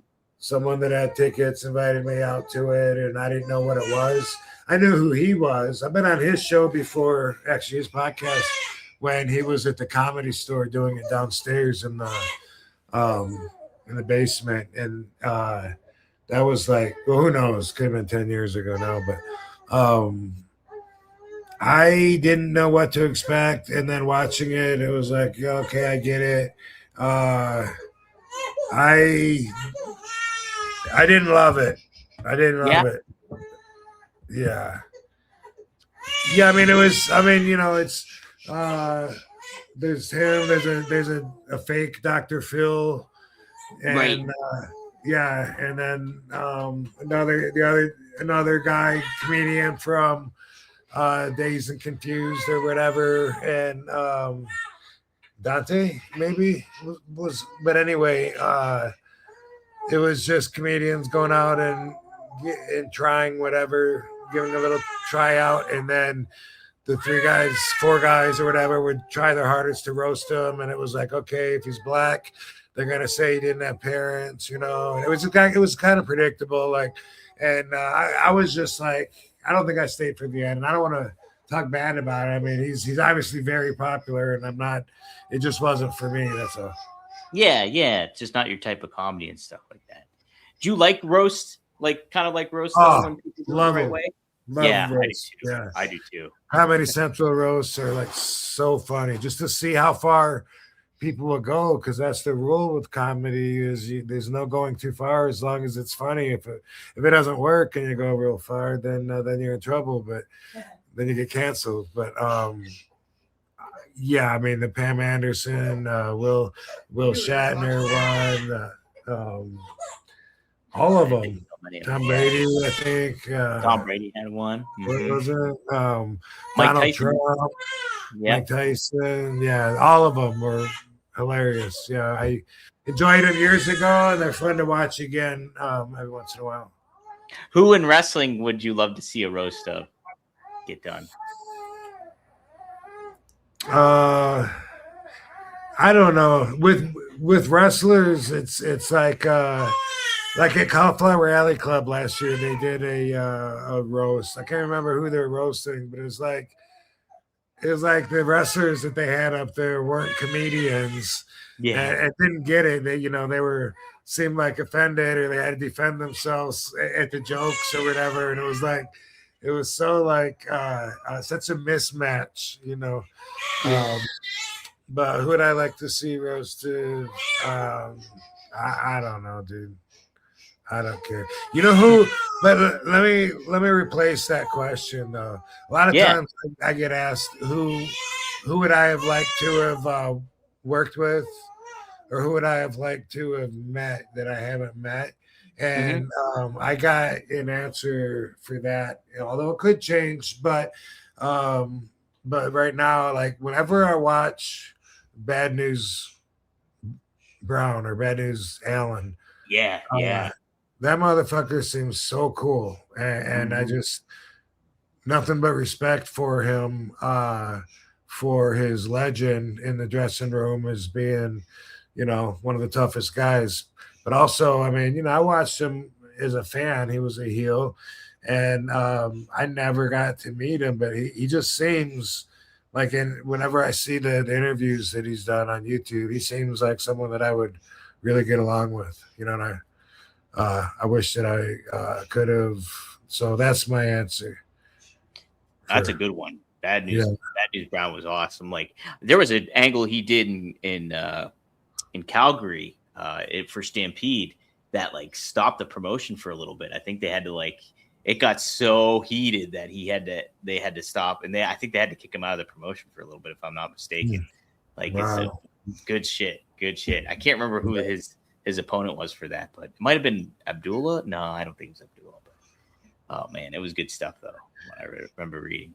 Someone that had tickets invited me out to it, and I didn't know what it was. I knew who he was. I've been on his show before, actually his podcast, when he was at the Comedy Store doing it downstairs in the basement, and that was like, well, who knows? Could have been 10 years ago now, but I didn't know what to expect, and then watching it, it was like, yeah, okay, I get it. I didn't love it. It. Yeah. Yeah, I mean, it's there's him, there's a fake Dr. Phil, and right. And then another guy, comedian from Dazed and Confused or whatever, and Dante maybe was, but anyway, it was just comedians going out and trying whatever, giving a little tryout, and then the 4 guys or whatever would try their hardest to roast him, and it was like, okay, if he's black, they're gonna say he didn't have parents, and it was kind of predictable, like, and I was just like, I don't think I stayed for the end, and I don't want to talk bad about it. I mean, he's obviously very popular, and I'm not. It just wasn't for me. That's all. Yeah, it's just not your type of comedy and stuff like that. Do you like roast? Like kind of like roast though, when people do it the right way? Love roast. Yeah, I do too. Comedy Central roasts are like so funny, just to see how far people will go, because that's the rule with comedy is there's no going too far as long as it's funny. If it doesn't work and you go real far, then you're in trouble. But then you get canceled. But yeah, I mean the Pam Anderson, Will Shatner one, all of them. Tom Brady, I think. Tom Brady had one. What was it? Mike Donald Tyson. Trump, Mike Tyson. Yeah, all of them were hilarious. Yeah, I enjoyed them years ago, and they're fun to watch again every once in a while. Who in wrestling would you love to see a roast of get done? I don't know. With wrestlers, it's like at Cauliflower Alley Club last year, they did a roast. I can't remember who they were roasting, but it was like the wrestlers that they had up there weren't comedians. Yeah, and didn't get it. They seemed like offended, or they had to defend themselves at the jokes or whatever. And it was so like such a mismatch, But who would I like to see roasted? I don't know, dude. I don't care. You know who? Let me replace that question though. A lot of times I get asked who would I have liked to have worked with, or who would I have liked to have met that I haven't met, and I got an answer for that. Although it could change, but right now, like whenever I watch Bad News Brown or Bad News Allen, that motherfucker seems so cool, and I just nothing but respect for him, for his legend in the dressing room as being, one of the toughest guys. But also, I mean, I watched him as a fan. He was a heel, and I never got to meet him, but he just seems like, whenever I see the interviews that he's done on YouTube, he seems like someone that I would really get along with, and I wish that I could have. So that's my answer. That's a good one. Bad News. Yeah. Bad News Brown was awesome. Like there was an angle he did in Calgary for Stampede that like stopped the promotion for a little bit. I think they had to it got so heated that they had to stop, and I think they had to kick him out of the promotion for a little bit, if I'm not mistaken. It's good shit. Good shit. I can't remember who his opponent was for that, but it might have been Abdullah. No, I don't think it was Abdullah. But, oh man, it was good stuff though. I remember reading.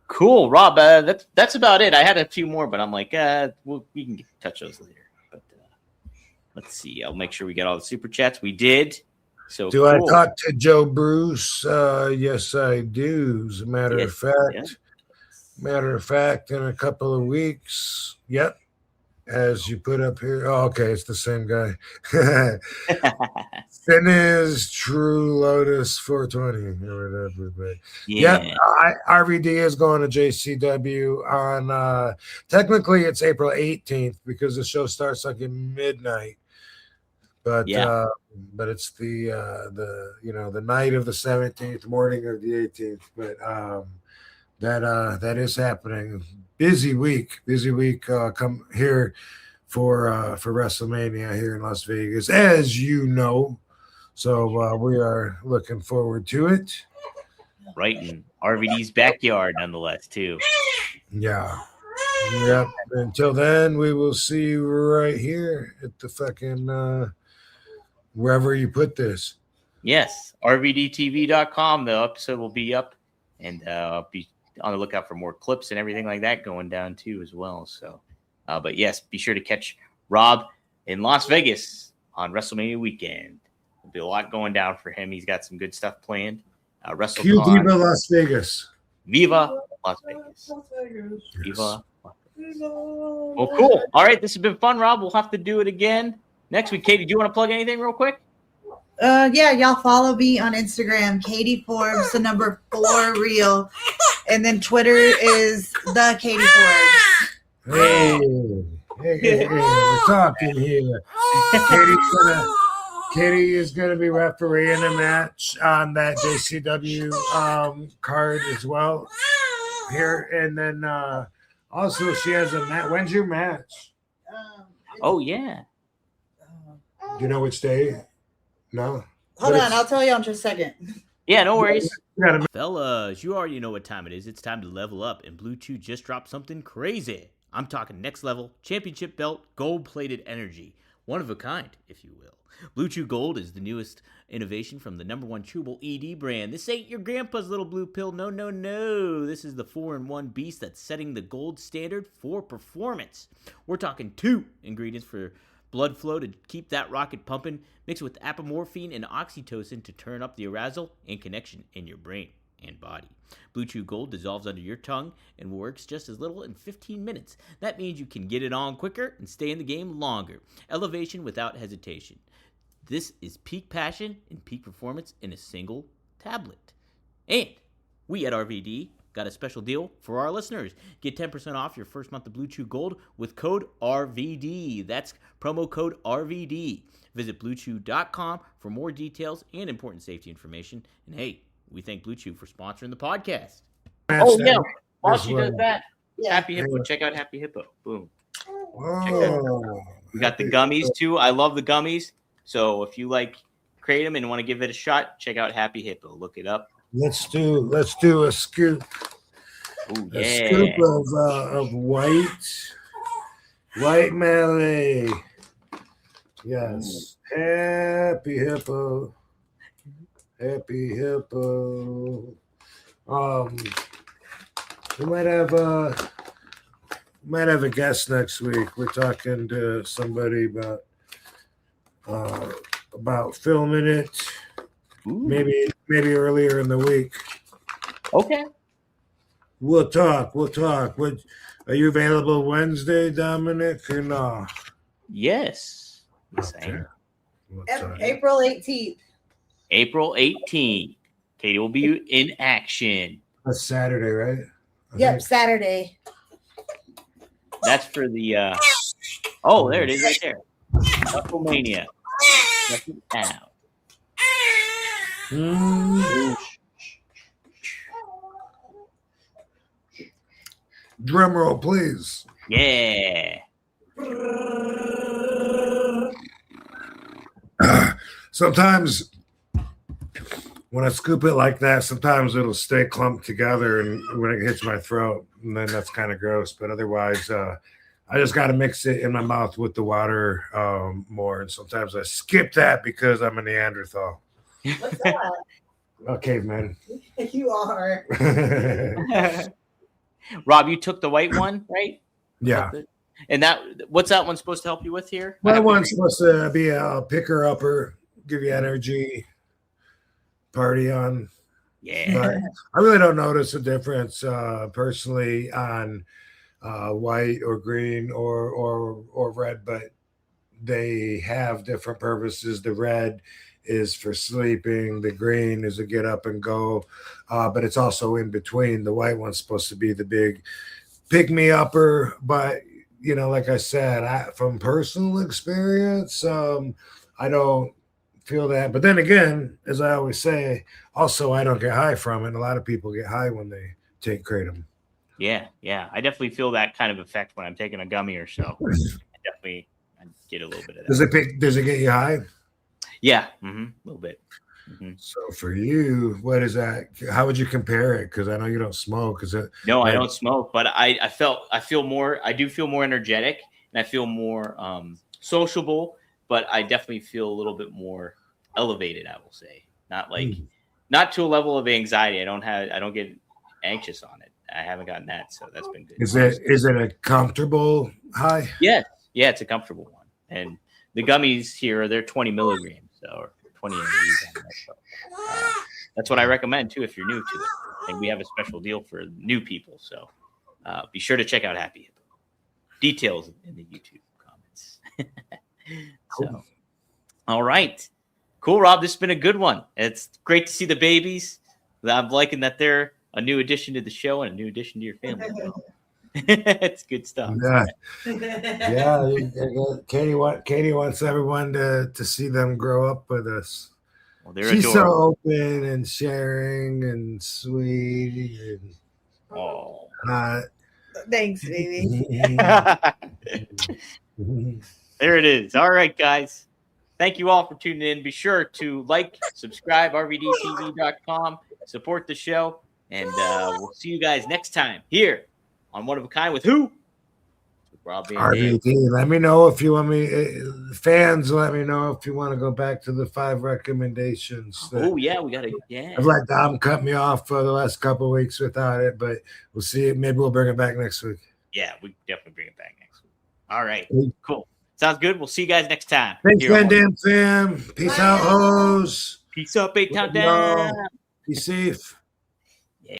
Cool, Rob. That's about it. I had a few more, but I'm like, we can touch those later. But let's see. I'll make sure we get all the super chats. We did. So do cool. I talk to Joe Bruce? Yes, I do. As a matter of fact, in a couple of weeks. Yep. As you put up here. Oh, okay, it's the same guy. Finn's True Lotus 420 or whatever. But RVD is going to JCW on technically it's April 18th because the show starts like at midnight. But it's the night of the 17th, morning of the 18th. But that is happening. Busy week. Come here for WrestleMania here in Las Vegas, as you know. So we are looking forward to it. Right in RVD's backyard, nonetheless, too. Yeah. Yep. Until then, we will see you right here at the fucking wherever you put this. Yes, rvdtv.com. The episode will be up, and I'll be on the lookout for more clips and everything like that going down too as well. So, but yes, be sure to catch Rob in Las Vegas on WrestleMania weekend. There'll be a lot going down for him. He's got some good stuff planned. Viva Las Vegas. Viva Las Vegas. Viva Las Vegas. Well, cool. All right, this has been fun, Rob. We'll have to do it again next week. Katie, do you want to plug anything real quick? Yeah, y'all follow me on Instagram, Katie Forbes, the number 4 real, and then Twitter is the Katie Forbes. Hey, we're talking here. Katie is gonna be refereeing a match on that JCW card as well here, and then also she has a match. When's your match? Oh yeah. Do you know which day? No. Hold on, I'll tell you in just a second. Yeah, no worries. Fellas, you already know what time it is. It's time to level up, and Blue Chew just dropped something crazy. I'm talking next level, championship belt, gold-plated energy. One of a kind, if you will. Blue Chew Gold is the newest innovation from the #1 chewable ED brand. This ain't your grandpa's little blue pill. No, no, no. This is the 4-in-1 beast that's setting the gold standard for performance. We're talking 2 ingredients for blood flow to keep that rocket pumping, mixed with apomorphine and oxytocin to turn up the arousal and connection in your brain and body. Blue Chew Gold dissolves under your tongue and works just as little in 15 minutes. That means you can get it on quicker and stay in the game longer. Elevation without hesitation. This is peak passion and peak performance in a single tablet. And we at RVD got a special deal for our listeners. Get 10% off your first month of Blue Chew Gold with code RVD. That's promo code RVD. Visit BlueChew.com for more details and important safety information. And hey, we thank Blue Chew for sponsoring the podcast. Oh yeah, while she does that, Happy Hippo. Check out Happy Hippo. Boom. We got the gummies too. I love the gummies. So if you like Kratom and want to give it a shot, check out Happy Hippo. Look it up. Let's do a scoop. Ooh, A scoop of white melee. Yes. Happy Hippo. Happy Hippo. We might have a guest next week. We're talking to somebody about filming it. Ooh. Maybe earlier in the week. Okay. We'll talk. What are you available Wednesday, Dominic, or no? Yes. Okay. April 18th. April 18th. Katie will be in action. That's Saturday, right? Yep, Saturday. That's for the oh, there it is right there. WrestleMania. Check it out. Drum roll, please. Yeah. Sometimes when I scoop it like that, sometimes it'll stay clumped together, and when it hits my throat, and then that's kind of gross. But otherwise, I just got to mix it in my mouth with the water more. And sometimes I skip that because I'm a Neanderthal. What's that? A caveman. You are. Rob, you took the white one, right? Yeah. And what's that one supposed to help you with here? That one's supposed to be a picker upper, give you energy, party on. Yeah. But I really don't notice a difference personally on white or green or red, but they have different purposes. The red is for sleeping, the green is a get up and go, but it's also in between. The white one's supposed to be the big pick me upper, but like I said, from personal experience, I don't feel that. But then again, as I always say, also I don't get high from it. A lot of people get high when they take kratom. Yeah. I definitely feel that kind of effect when I'm taking a gummy or so. I get a little bit of that. Does it get you high? Yeah, a little bit. Mm-hmm. So for you, what is that? How would you compare it? Because I know you don't smoke. No, I don't smoke, but I do feel more energetic, and I feel more sociable, but I definitely feel a little bit more elevated, I will say. Not to a level of anxiety. I don't get anxious on it. I haven't gotten that, so that's been good. Is it a comfortable high? Yeah, it's a comfortable one. And the gummies here, they're 20 milligrams, or 20 mgs. So, that's what I recommend too if you're new to it. And we have a special deal for new people, so be sure to check out Happy Hippo. Details in the YouTube comments. Cool. So, all right, Cool, Rob. This has been a good one. It's great to see the babies. I'm liking that they're a new addition to the show and a new addition to your family. It's good stuff. Yeah. Katie wants everyone to see them grow up with us. Well, they're She's adorable. so open and sharing and sweet and hot. Thanks, baby. There it is. All right, guys. Thank you all for tuning in. Be sure to like, subscribe, rvdtv.com, support the show, and we'll see you guys next time here on One of a Kind with who? Rob Van Dam. RVD. Let me know if you want me. Fans, let me know if you want to go back to the 5 recommendations. Oh yeah, we gotta. Yeah. I've let Dom cut me off for the last couple of weeks without it, but we'll see. Maybe we'll bring it back next week. Yeah, we definitely bring it back next week. All right, cool. Sounds good. We'll see you guys next time. Thanks, Van Dam fam. Peace out, hoes. Peace out, Big Town Down. Be safe.